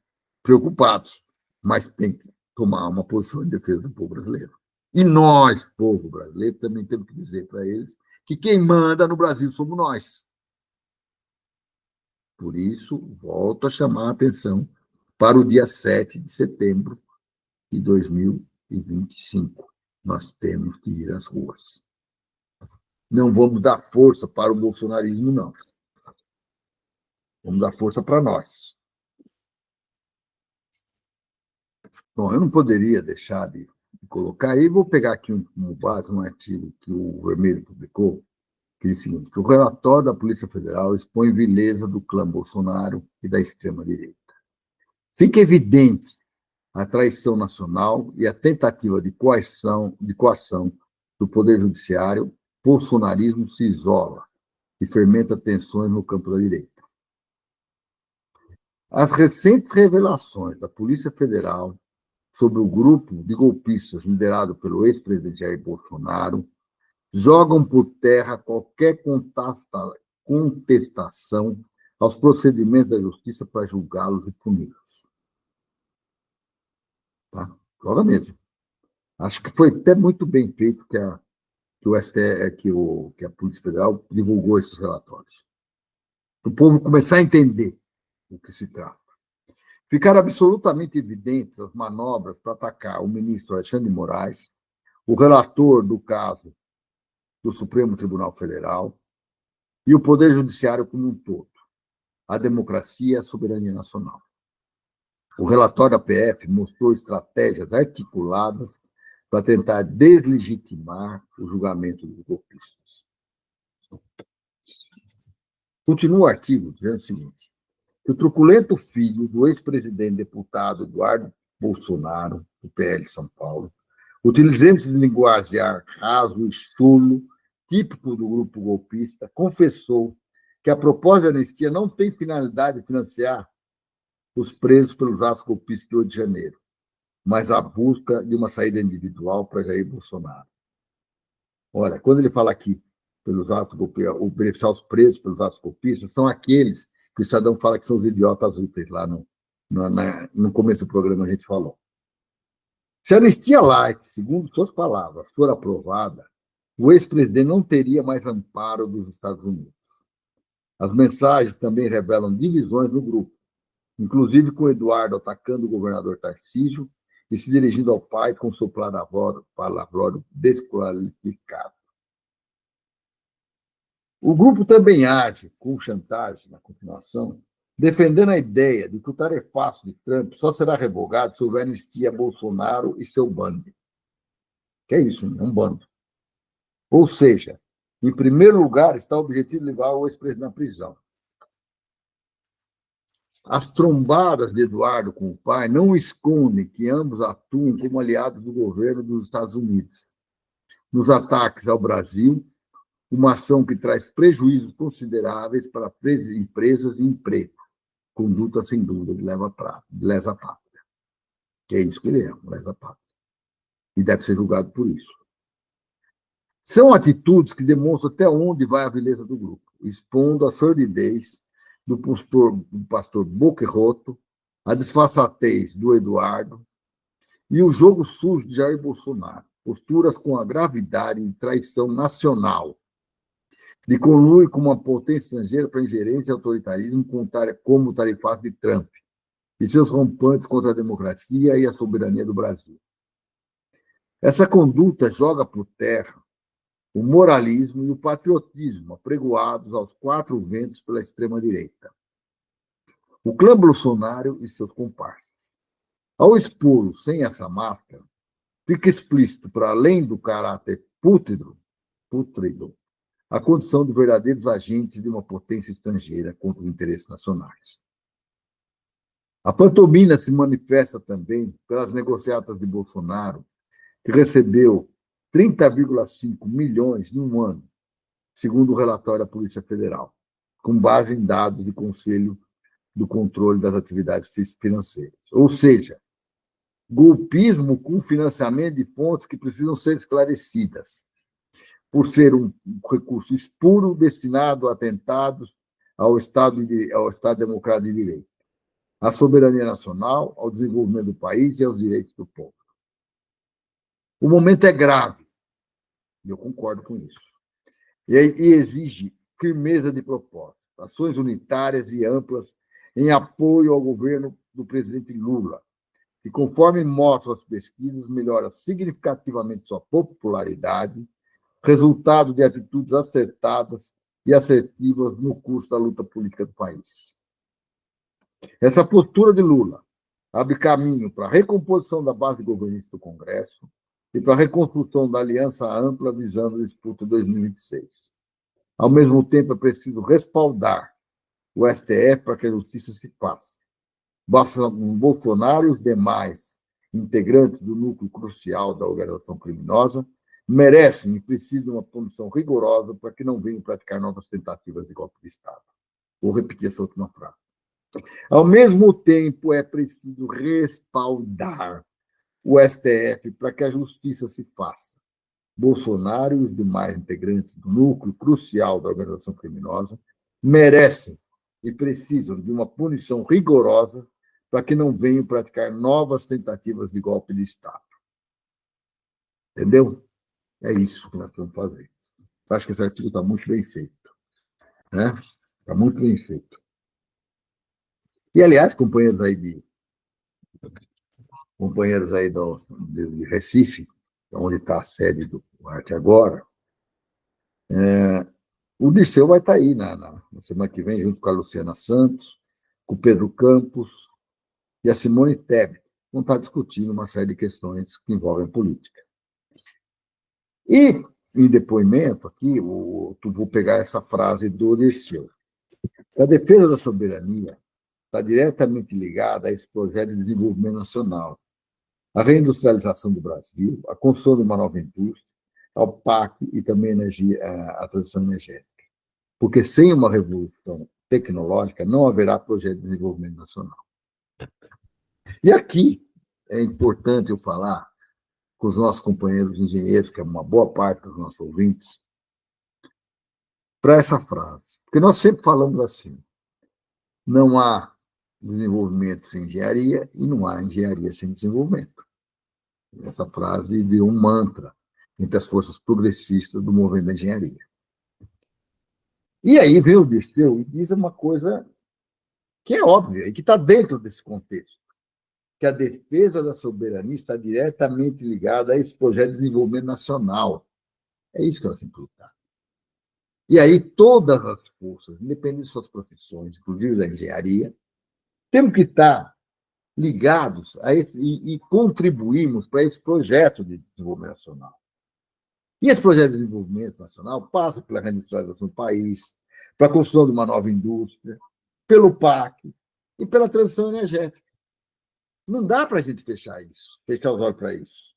preocupados, mas tem que tomar uma posição em defesa do povo brasileiro. E nós, povo brasileiro, também temos que dizer para eles que quem manda no Brasil somos nós. Por isso, volto a chamar a atenção para o dia 7 de setembro de 2025. Nós temos que ir às ruas. Não vamos dar força para o bolsonarismo, não. Vamos dar força para nós. Bom, eu não poderia deixar de colocar aí, vou pegar aqui como base um artigo que o Vermelho publicou, que diz o seguinte, que o relatório da Polícia Federal expõe vileza do clã Bolsonaro e da extrema-direita. Fica evidente a traição nacional e a tentativa de coação do Poder Judiciário. Bolsonarismo se isola e fermenta tensões no campo da direita. As recentes revelações da Polícia Federal sobre o grupo de golpistas liderado pelo ex-presidente Jair Bolsonaro jogam por terra qualquer contestação aos procedimentos da justiça para julgá-los e puni-los. Tá? Joga mesmo. Acho que foi até muito bem feito que a Polícia Federal divulgou esses relatórios. Para o povo começar a entender o que se trata. Ficaram absolutamente evidentes as manobras para atacar o ministro Alexandre de Moraes, o relator do caso do Supremo Tribunal Federal e o Poder Judiciário como um todo, a democracia e a soberania nacional. O relatório da PF mostrou estratégias articuladas para tentar deslegitimar o julgamento dos golpistas. Continua o artigo dizendo o seguinte, que o truculento filho do ex-presidente deputado Eduardo Bolsonaro, do PL de São Paulo, utilizando-se de linguajar raso e chulo, típico do grupo golpista, confessou que a proposta de anistia não tem finalidade de financiar os presos pelos atos golpistas de 8 de janeiro, mas a busca de uma saída individual para Jair Bolsonaro. Olha, quando ele fala aqui pelos atos golpistas, o beneficiar os presos pelos atos golpistas, são aqueles que o Estadão fala que são os idiotas úteis, lá no começo do programa a gente falou. Se a anistia light, segundo suas palavras, for aprovada, o ex-presidente não teria mais amparo dos Estados Unidos. As mensagens também revelam divisões no grupo, inclusive com Eduardo atacando o governador Tarcísio e se dirigindo ao pai com seu palavrório desqualificado. O grupo também age com chantagem, na continuação, defendendo a ideia de que o tarifaço de Trump só será revogado se houver anistia a Bolsonaro e seu bando. Que é isso, é um bando. Ou seja, em primeiro lugar está o objetivo de levar o ex-presidente na prisão. As trombadas de Eduardo com o pai não escondem que ambos atuam como aliados do governo dos Estados Unidos. Nos ataques ao Brasil, uma ação que traz prejuízos consideráveis para empresas e empregos. Conduta, sem dúvida, de lesa pátria. Que é isso que ele é, um lesa pátria. E deve ser julgado por isso. São atitudes que demonstram até onde vai a vileza do grupo, expondo a sordidez do pastor Boquerroto, a disfarçatez do Eduardo e o jogo sujo de Jair Bolsonaro, posturas com a gravidade e traição nacional, de conluio com uma potência estrangeira para ingerência e autoritarismo como o tarifaço de Trump e seus rompantes contra a democracia e a soberania do Brasil. Essa conduta joga por terra o moralismo e o patriotismo apregoados aos quatro ventos pela extrema-direita. O clã Bolsonaro e seus comparsas. Ao expô-lo sem essa máscara, fica explícito, para além do caráter pútrido, a condição de verdadeiros agentes de uma potência estrangeira contra os interesses nacionais. A pantomima se manifesta também pelas negociatas de Bolsonaro, que recebeu 30,5 milhões em um ano, segundo o relatório da Polícia Federal, com base em dados do Conselho do Controle das Atividades Financeiras. Ou seja, golpismo com financiamento de fontes que precisam ser esclarecidas, por ser um recurso espuro destinado a atentados ao Estado Democrático de Direito, à soberania nacional, ao desenvolvimento do país e aos direitos do povo. O momento é grave, e eu concordo com isso, e exige firmeza de propósito, ações unitárias e amplas em apoio ao governo do presidente Lula, que, conforme mostram as pesquisas, melhora significativamente sua popularidade, resultado de atitudes acertadas e assertivas no curso da luta política do país. Essa postura de Lula abre caminho para a recomposição da base governista do Congresso e para a reconstrução da aliança ampla visando a disputa de 2026. Ao mesmo tempo, é preciso respaldar o STF para que a justiça se faça. Basta Bolsonaro e os demais integrantes do núcleo crucial da organização criminosa merecem e precisam de uma punição rigorosa para que não venham praticar novas tentativas de golpe de Estado. Vou repetir essa última frase. Ao mesmo tempo, é preciso respaldar o STF para que a justiça se faça. Bolsonaro e os demais integrantes do núcleo crucial da organização criminosa merecem e precisam de uma punição rigorosa para que não venham praticar novas tentativas de golpe de Estado. Entendeu? É isso que nós vamos fazer. Acho que esse artigo está muito bem feito. Né? Está muito bem feito. E, aliás, companheiros aí de Recife, onde está a sede do Arte Agora, o Dirceu vai estar aí na semana que vem, junto com a Luciana Santos, com o Pedro Campos e a Simone Tebet, vão estar discutindo uma série de questões que envolvem política. E, em depoimento aqui, vou pegar essa frase do Dirceu. A defesa da soberania está diretamente ligada a esse projeto de desenvolvimento nacional, a reindustrialização do Brasil, a construção de uma nova indústria, ao PAC e também a transição energética. Porque sem uma revolução tecnológica não haverá projeto de desenvolvimento nacional. E aqui é importante eu falar com os nossos companheiros engenheiros, que é uma boa parte dos nossos ouvintes, para essa frase. Porque nós sempre falamos assim: não há desenvolvimento sem engenharia e não há engenharia sem desenvolvimento. Essa frase virou um mantra entre as forças progressistas do movimento da engenharia. E aí vem o Dirceu e diz uma coisa que é óbvia e que está dentro desse contexto, que a defesa da soberania está diretamente ligada a esse projeto de desenvolvimento nacional. É isso que nós temos que lutar. E aí todas as forças, independente de suas profissões, inclusive da engenharia, temos que estar ligados a esse, e contribuirmos para esse projeto de desenvolvimento nacional. E esse projeto de desenvolvimento nacional passa pela reindustrialização do país, para a construção de uma nova indústria, pelo PAC e pela transição energética. Não dá para a gente fechar isso, fechar os olhos para isso.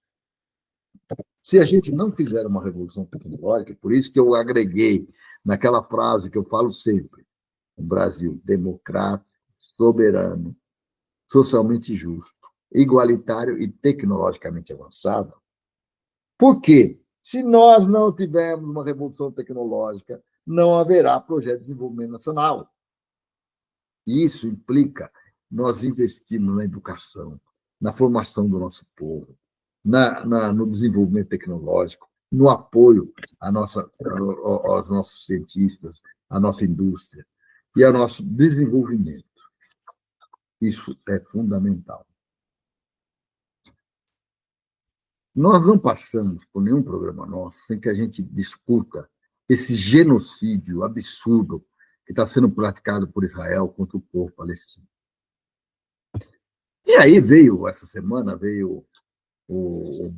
Se a gente não fizer uma revolução tecnológica, por isso que eu agreguei naquela frase que eu falo sempre: um Brasil democrático, soberano, socialmente justo, igualitário e tecnologicamente avançado. Por quê? Se nós não tivermos uma revolução tecnológica, não haverá projeto de desenvolvimento nacional. E isso implica nós investirmos na educação, na formação do nosso povo, no desenvolvimento tecnológico, no apoio aos nossos cientistas, à nossa indústria e ao nosso desenvolvimento. Isso é fundamental. Nós não passamos por nenhum programa nosso sem que a gente discuta esse genocídio absurdo que está sendo praticado por Israel contra o povo palestino. E aí essa semana, veio o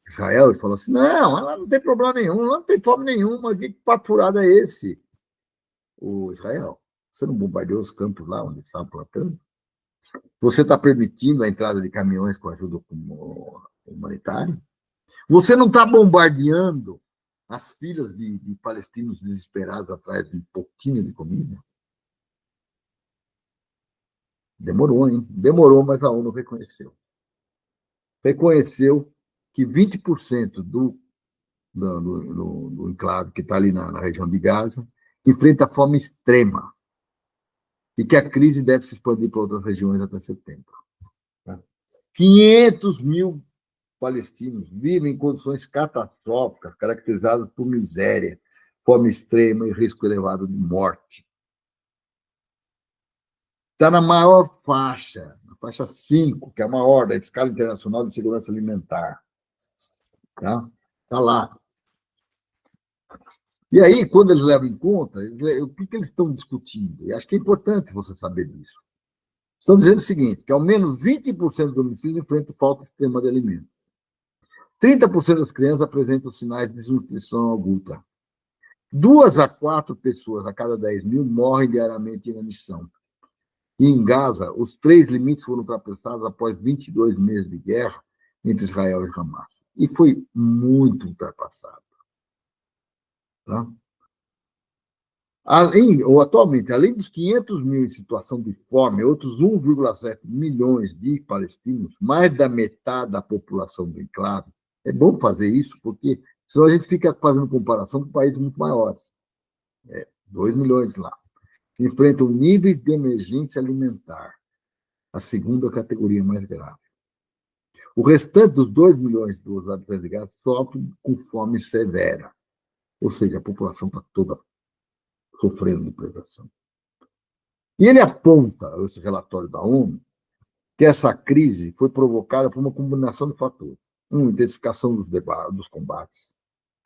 Israel e falou assim: não, ela não tem problema nenhum, ela não tem fome nenhuma, que papo furado é esse? O Israel, você não bombardeou os campos lá onde estavam plantando? Você está permitindo a entrada de caminhões com ajuda humanitária? Você não está bombardeando as filas de palestinos desesperados atrás de um pouquinho de comida? Demorou, hein? Demorou, mas a ONU reconheceu. Reconheceu que 20% do enclave que está ali na região de Gaza enfrenta fome extrema e que a crise deve se expandir para outras regiões até setembro. 500 mil palestinos vivem em condições catastróficas, caracterizadas por miséria, fome extrema e risco elevado de morte. Está na maior faixa, na faixa 5, que é a maior da escala internacional de segurança alimentar. Está lá. E aí, quando eles levam em conta, o que eles estão discutindo? E acho que é importante você saber disso. Estão dizendo o seguinte, que ao menos 20% dos homicídios enfrentam falta extrema de alimentos. 30% das crianças apresentam sinais de desnutrição aguda. 2 a 4 pessoas a cada 10 mil morrem diariamente em inanição. E em Gaza, os 3 limites foram ultrapassados após 22 meses de guerra entre Israel e Hamas. E foi muito ultrapassado. Tá? Atualmente, além dos 500 mil em situação de fome, outros 1,7 milhões de palestinos, mais da metade da população do enclave, é bom fazer isso, porque senão a gente fica fazendo comparação com países muito maiores. 2 milhões lá. Enfrentam níveis de emergência alimentar, a segunda categoria mais grave. O restante dos 2 milhões dos habitantes de Gaza sofrem com fome severa, ou seja, a população está toda sofrendo de privação. E ele aponta, esse relatório da ONU, que essa crise foi provocada por uma combinação de fatores. Intensificação dos combates,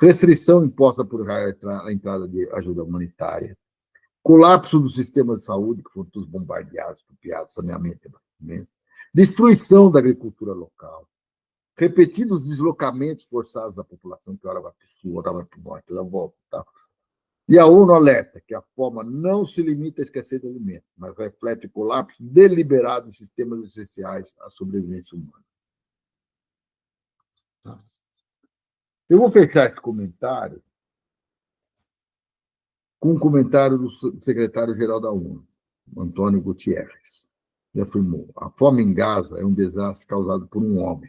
restrição imposta por Israel à entrada de ajuda humanitária, colapso do sistema de saúde, que foram todos bombardeados, estupiados, saneamento e abastecimento, destruição da agricultura local, repetidos deslocamentos forçados da população, que hora vai para o sul, hora vai para o norte, ela volta e tal. E a ONU alerta que a fome não se limita a esquecer de alimentos, mas reflete o colapso deliberado de sistemas essenciais à sobrevivência humana. Eu vou fechar esse comentário com um comentário do secretário-geral da ONU, Antônio Guterres. Ele afirmou: a fome em Gaza é um desastre causado por um homem,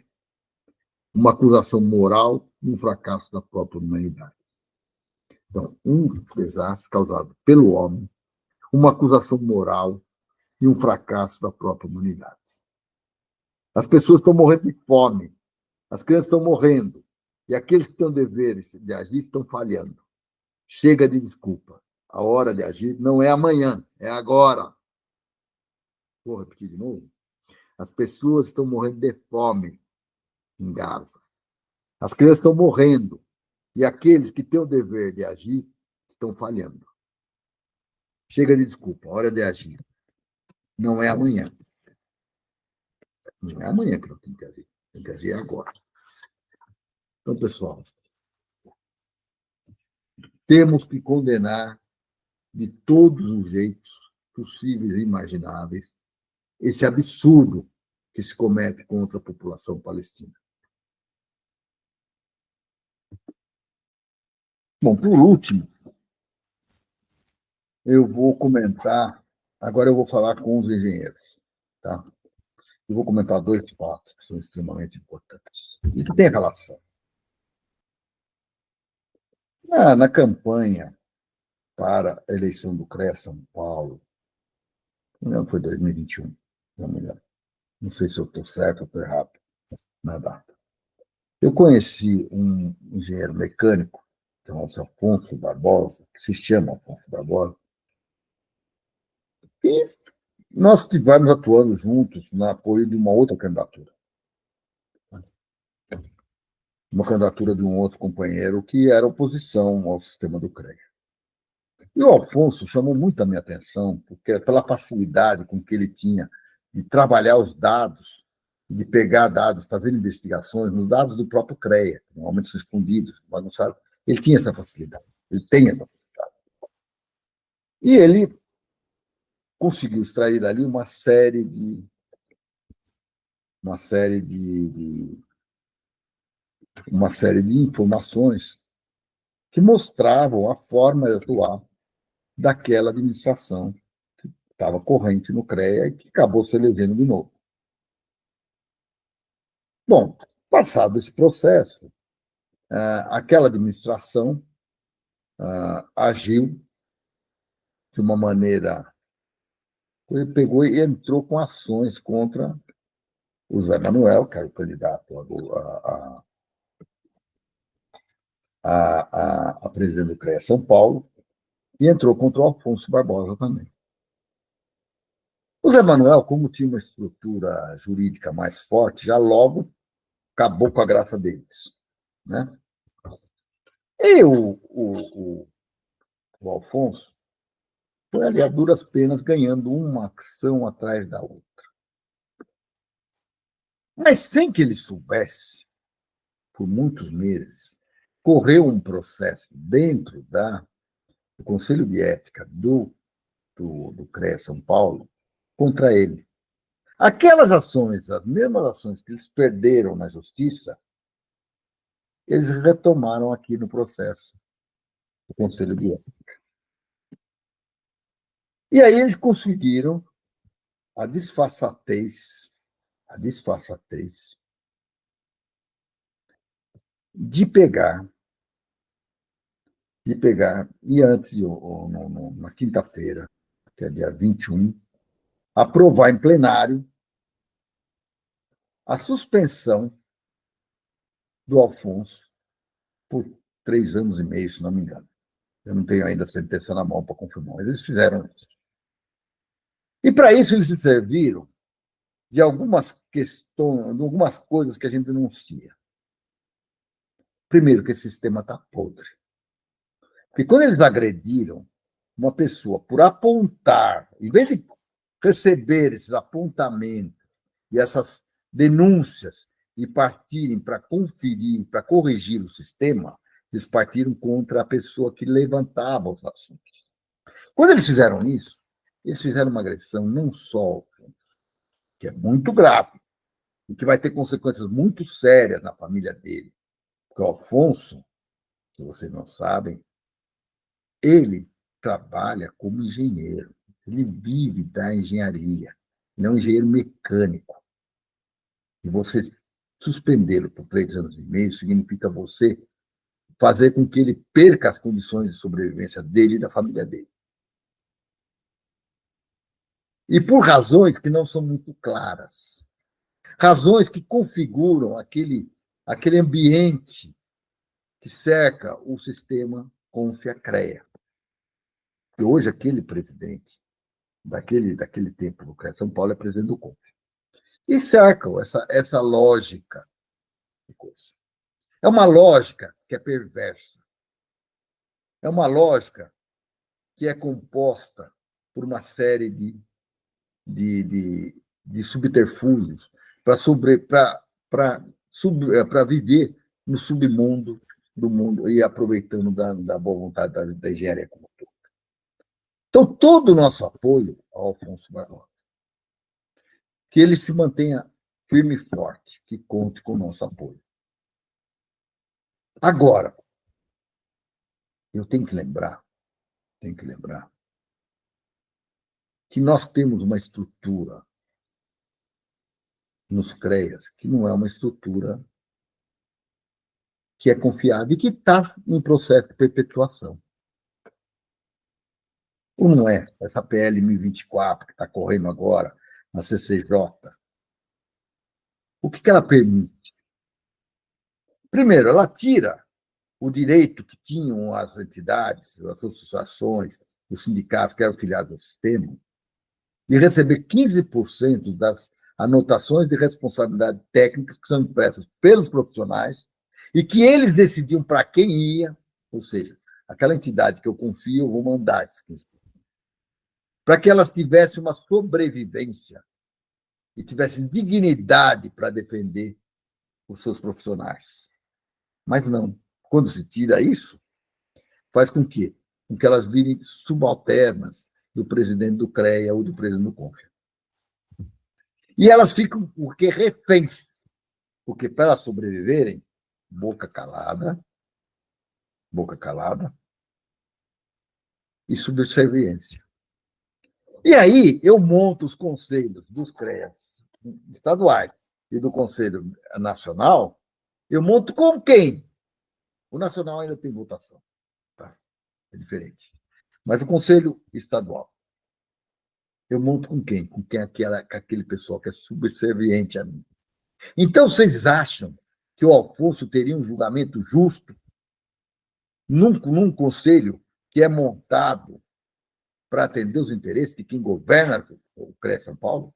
uma acusação moral e um fracasso da própria humanidade. Então, um desastre causado pelo homem, uma acusação moral e um fracasso da própria humanidade. As pessoas estão morrendo de fome, as crianças estão morrendo, e aqueles que têm deveres de agir estão falhando. Chega de desculpa. A hora de agir não é amanhã, é agora. Vou repetir de novo. As pessoas estão morrendo de fome em Gaza. As crianças estão morrendo, e aqueles que têm o dever de agir estão falhando. Chega de desculpa, a hora de agir. Não é amanhã. Não é amanhã que nós temos que agir. Tem que agir agora. Então, pessoal, temos que condenar de todos os jeitos possíveis e imagináveis esse absurdo que se comete contra a população palestina. Bom, por último, eu vou comentar, agora eu vou falar com os engenheiros, tá? Eu vou comentar dois fatos que são extremamente importantes e que têm relação. Na campanha para a eleição do CREA São Paulo, não foi 2021, não me lembro. Não sei se eu estou certo ou estou errado na data. Eu conheci um engenheiro mecânico, chamado Afonso Barbosa, que se chama Afonso Barbosa, e nós estivemos atuando juntos no apoio de uma outra candidatura. Uma candidatura de um outro companheiro que era oposição ao sistema do CREA. E o Alfonso chamou muito a minha atenção, porque pela facilidade com que ele tinha de trabalhar os dados, de pegar dados, fazer investigações nos dados do próprio CREA, que normalmente são escondidos, bagunçados. Ele tinha essa facilidade, ele tem essa facilidade. E ele conseguiu extrair dali uma série de informações que mostravam a forma de atuar daquela administração que estava corrente no CREA e que acabou se elegendo de novo. Bom, passado esse processo, aquela administração agiu de uma maneira. Ele pegou e entrou com ações contra o Zé Manuel, que era o candidato a presidente do CREA São Paulo, e entrou contra o Alfonso Barbosa também. O Zé Manuel, como tinha uma estrutura jurídica mais forte, já logo acabou com a graça deles. Né? E o Alfonso foi ali a duras penas ganhando uma ação atrás da outra. Mas sem que ele soubesse, por muitos meses, correu um processo dentro do Conselho de Ética do CREA São Paulo contra ele. Aquelas ações, as mesmas ações que eles perderam na justiça, eles retomaram aqui no processo do Conselho de Ética. E aí eles conseguiram a disfarçatez de pegar, e antes, na quinta-feira, que é dia 21, aprovar em plenário a suspensão do Alfonso por 3 anos e meio, se não me engano. Eu não tenho ainda a sentença na mão para confirmar, mas eles fizeram isso. E para isso eles se serviram de algumas questões, de algumas coisas que a gente denuncia. Primeiro, que esse sistema está podre. Porque quando eles agrediram uma pessoa por apontar, em vez de receber esses apontamentos e essas denúncias e partirem para conferir, para corrigir o sistema, eles partiram contra a pessoa que levantava os assuntos. Quando eles fizeram isso, eles fizeram uma agressão não só, que é muito grave, e que vai ter consequências muito sérias na família dele, porque o Alfonso, que vocês não sabem, ele trabalha como engenheiro, ele vive da engenharia, ele é um engenheiro mecânico. E você suspendê-lo por 3 anos e meio significa você fazer com que ele perca as condições de sobrevivência dele e da família dele. E por razões que não são muito claras. Razões que configuram aquele ambiente que cerca o sistema Confia-CREA. E hoje, aquele presidente daquele tempo do CREA São Paulo é presidente do Confia. E cercam essa lógica de coisa. É uma lógica que é perversa. É uma lógica que é composta por uma série de subterfúgios para viver no submundo do mundo e aproveitando da boa vontade da engenharia como um todo. Então, todo o nosso apoio ao Afonso Barbosa, que ele se mantenha firme e forte, que conte com o nosso apoio. Agora, eu tenho que lembrar que nós temos uma estrutura nos CREAs que não é uma estrutura que é confiável e que está em processo de perpetuação. Ou não é? Essa PL 1024 que está correndo agora na CCJ, o que ela permite? Primeiro, ela tira o direito que tinham as entidades, as associações, os sindicatos que eram filiados ao sistema, de receber 15% das anotações de responsabilidade técnica que são impressas pelos profissionais e que eles decidiam para quem ia, ou seja, aquela entidade que eu confio, eu vou mandar esses 15%, para que elas tivessem uma sobrevivência e tivessem dignidade para defender os seus profissionais. Mas não. Quando se tira isso, faz com que elas virem subalternas do presidente do CREA ou do presidente do Confia. E elas ficam, porque reféns, porque para elas sobreviverem, boca calada e subserviência. E aí eu monto os conselhos dos CREAs estaduais e do Conselho Nacional, eu monto com quem? O nacional ainda tem votação, tá? É diferente. Mas o Conselho Estadual, eu monto com quem? Com aquele pessoal que é subserviente a mim. Então, vocês acham que o Afonso teria um julgamento justo num conselho que é montado para atender os interesses de quem governa o CREA São Paulo?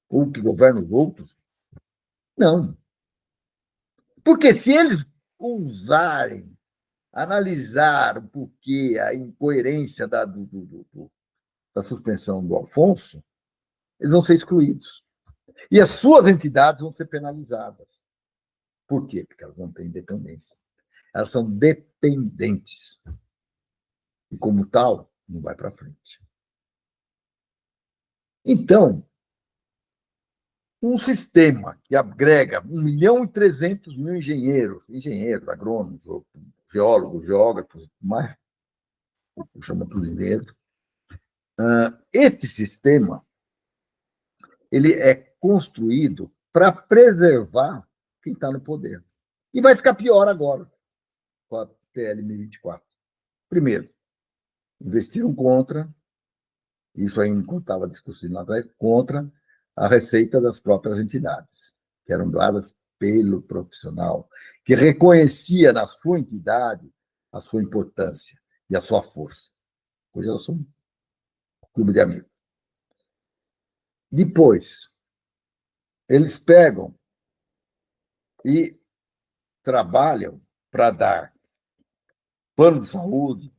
Ou que governa os outros? Não. Porque se eles ousarem analisar o porquê, a incoerência da suspensão do Afonso, eles vão ser excluídos. E as suas entidades vão ser penalizadas. Por quê? Porque elas não têm independência. Elas são dependentes. E, como tal, não vai para frente. Então, um sistema que agrega 1.300.000 engenheiros, agrônomos, geólogos, geógrafos, mais, chama tudo engenheiro. Este sistema ele é construído para preservar quem está no poder. E vai ficar pior agora com a PL 1024. Primeiro, investiram contra, isso ainda enquanto estava discutindo lá atrás, contra a receita das próprias entidades, que eram dadas pelo profissional, que reconhecia na sua entidade a sua importância e a sua força. Hoje elas são um clube de amigos. Depois, eles pegam e trabalham para dar plano de saúde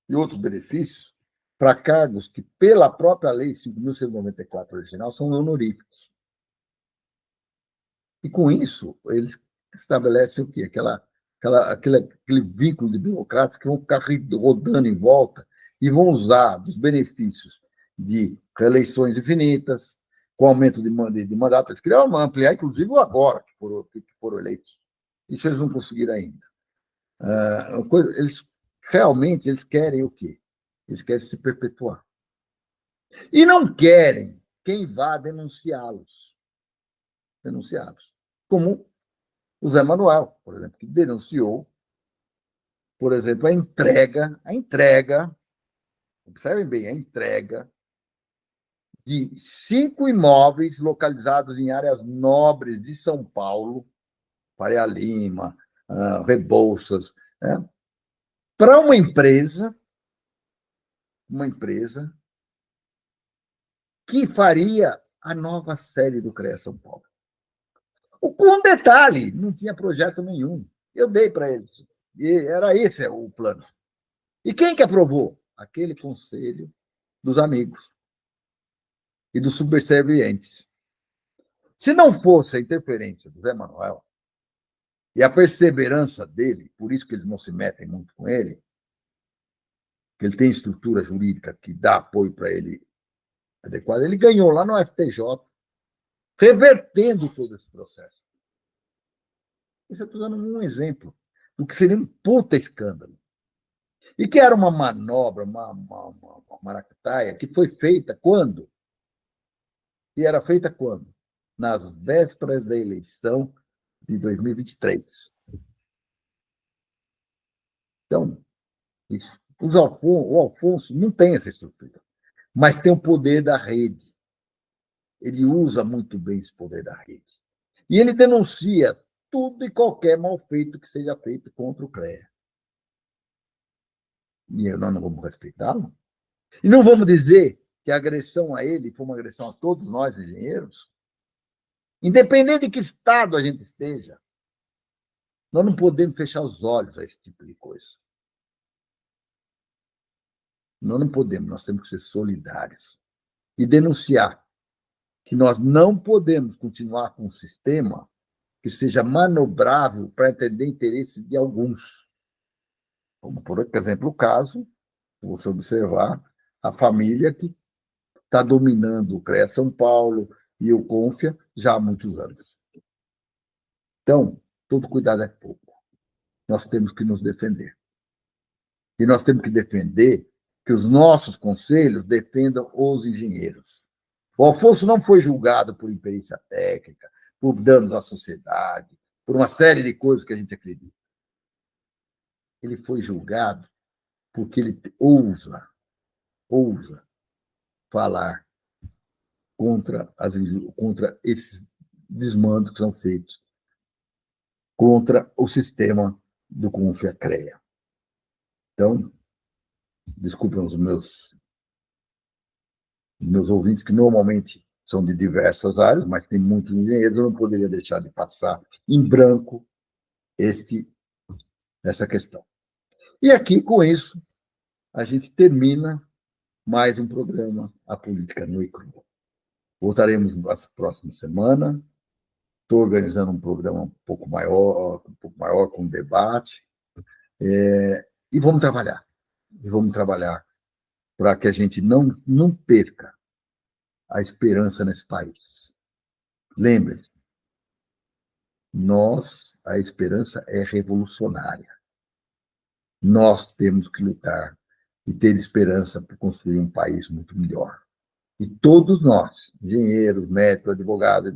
e outros benefícios para cargos que, pela própria Lei 5.194 original, são honoríficos. E, com isso, eles estabelecem o quê? Aquele vínculo de burocratas que vão ficar rodando em volta e vão usar dos benefícios de reeleições infinitas, com aumento de mandato. Eles queriam ampliar, inclusive, agora que foram eleitos. Isso eles não conseguiram ainda. Eles realmente eles querem o quê? Eles querem se perpetuar. E não querem quem vá denunciá-los. Denunciá-los. Como o Zé Manuel, por exemplo, que denunciou, por exemplo, a entrega, observem bem, a entrega de 5 imóveis localizados em áreas nobres de São Paulo, Faria Lima, Rebouças, né, para uma empresa que faria a nova série do CREA São Paulo. Com um detalhe, não tinha projeto nenhum. Eu dei para eles. E era esse o plano. E quem que aprovou? Aquele conselho dos amigos e dos subservientes. Se não fosse a interferência do Zé Manuel e a perseverança dele, por isso que eles não se metem muito com ele, que ele tem estrutura jurídica que dá apoio para ele adequado, ele ganhou lá no STJ, revertendo todo esse processo. Isso eu estou dando um exemplo do que seria um puta escândalo. E que era uma manobra, uma maracutaia, que foi feita quando? E era feita quando? Nas vésperas da eleição de 2023. Então, isso. O Alfonso não tem essa estrutura, mas tem o poder da rede. Ele usa muito bem esse poder da rede. E ele denuncia tudo e qualquer mal feito que seja feito contra o CREA. E nós não vamos respeitá-lo? E não vamos dizer que a agressão a ele foi uma agressão a todos nós, engenheiros? Independente de que estado a gente esteja, nós não podemos fechar os olhos a esse tipo de coisa. Nós não podemos, nós temos que ser solidários e denunciar que nós não podemos continuar com um sistema que seja manobrável para atender interesses de alguns. Como, por exemplo, o caso, se você observar, a família que está dominando o CREA São Paulo e o Confia já há muitos anos. Então, todo cuidado é pouco. Nós temos que nos defender. E nós temos que defender que os nossos conselhos defendam os engenheiros. O Alfonso não foi julgado por imperícia técnica, por danos à sociedade, por uma série de coisas que a gente acredita. Ele foi julgado porque ele ousa falar contra esses desmandos que são feitos, contra o sistema do Confia-CREA. Então, desculpem os meus ouvintes, que normalmente são de diversas áreas, mas tem muitos engenheiros, eu não poderia deixar de passar em branco essa questão. E aqui, com isso, a gente termina mais um programa A Política Nua e Crua. Voltaremos na próxima semana. Estou organizando um programa um pouco maior com debate. E vamos trabalhar. Para que a gente não perca a esperança nesse país. Lembre-se, a esperança é revolucionária. Nós temos que lutar e ter esperança para construir um país muito melhor. E todos nós, engenheiros, médicos, advogados,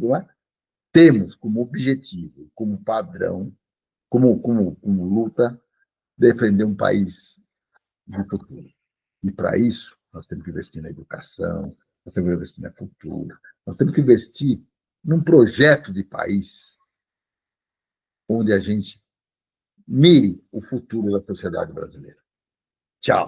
temos como objetivo, como padrão, como luta, defender um país de futuro. E, para isso, nós temos que investir na educação, nós temos que investir na cultura, nós temos que investir num projeto de país onde a gente mire o futuro da sociedade brasileira. Tchau.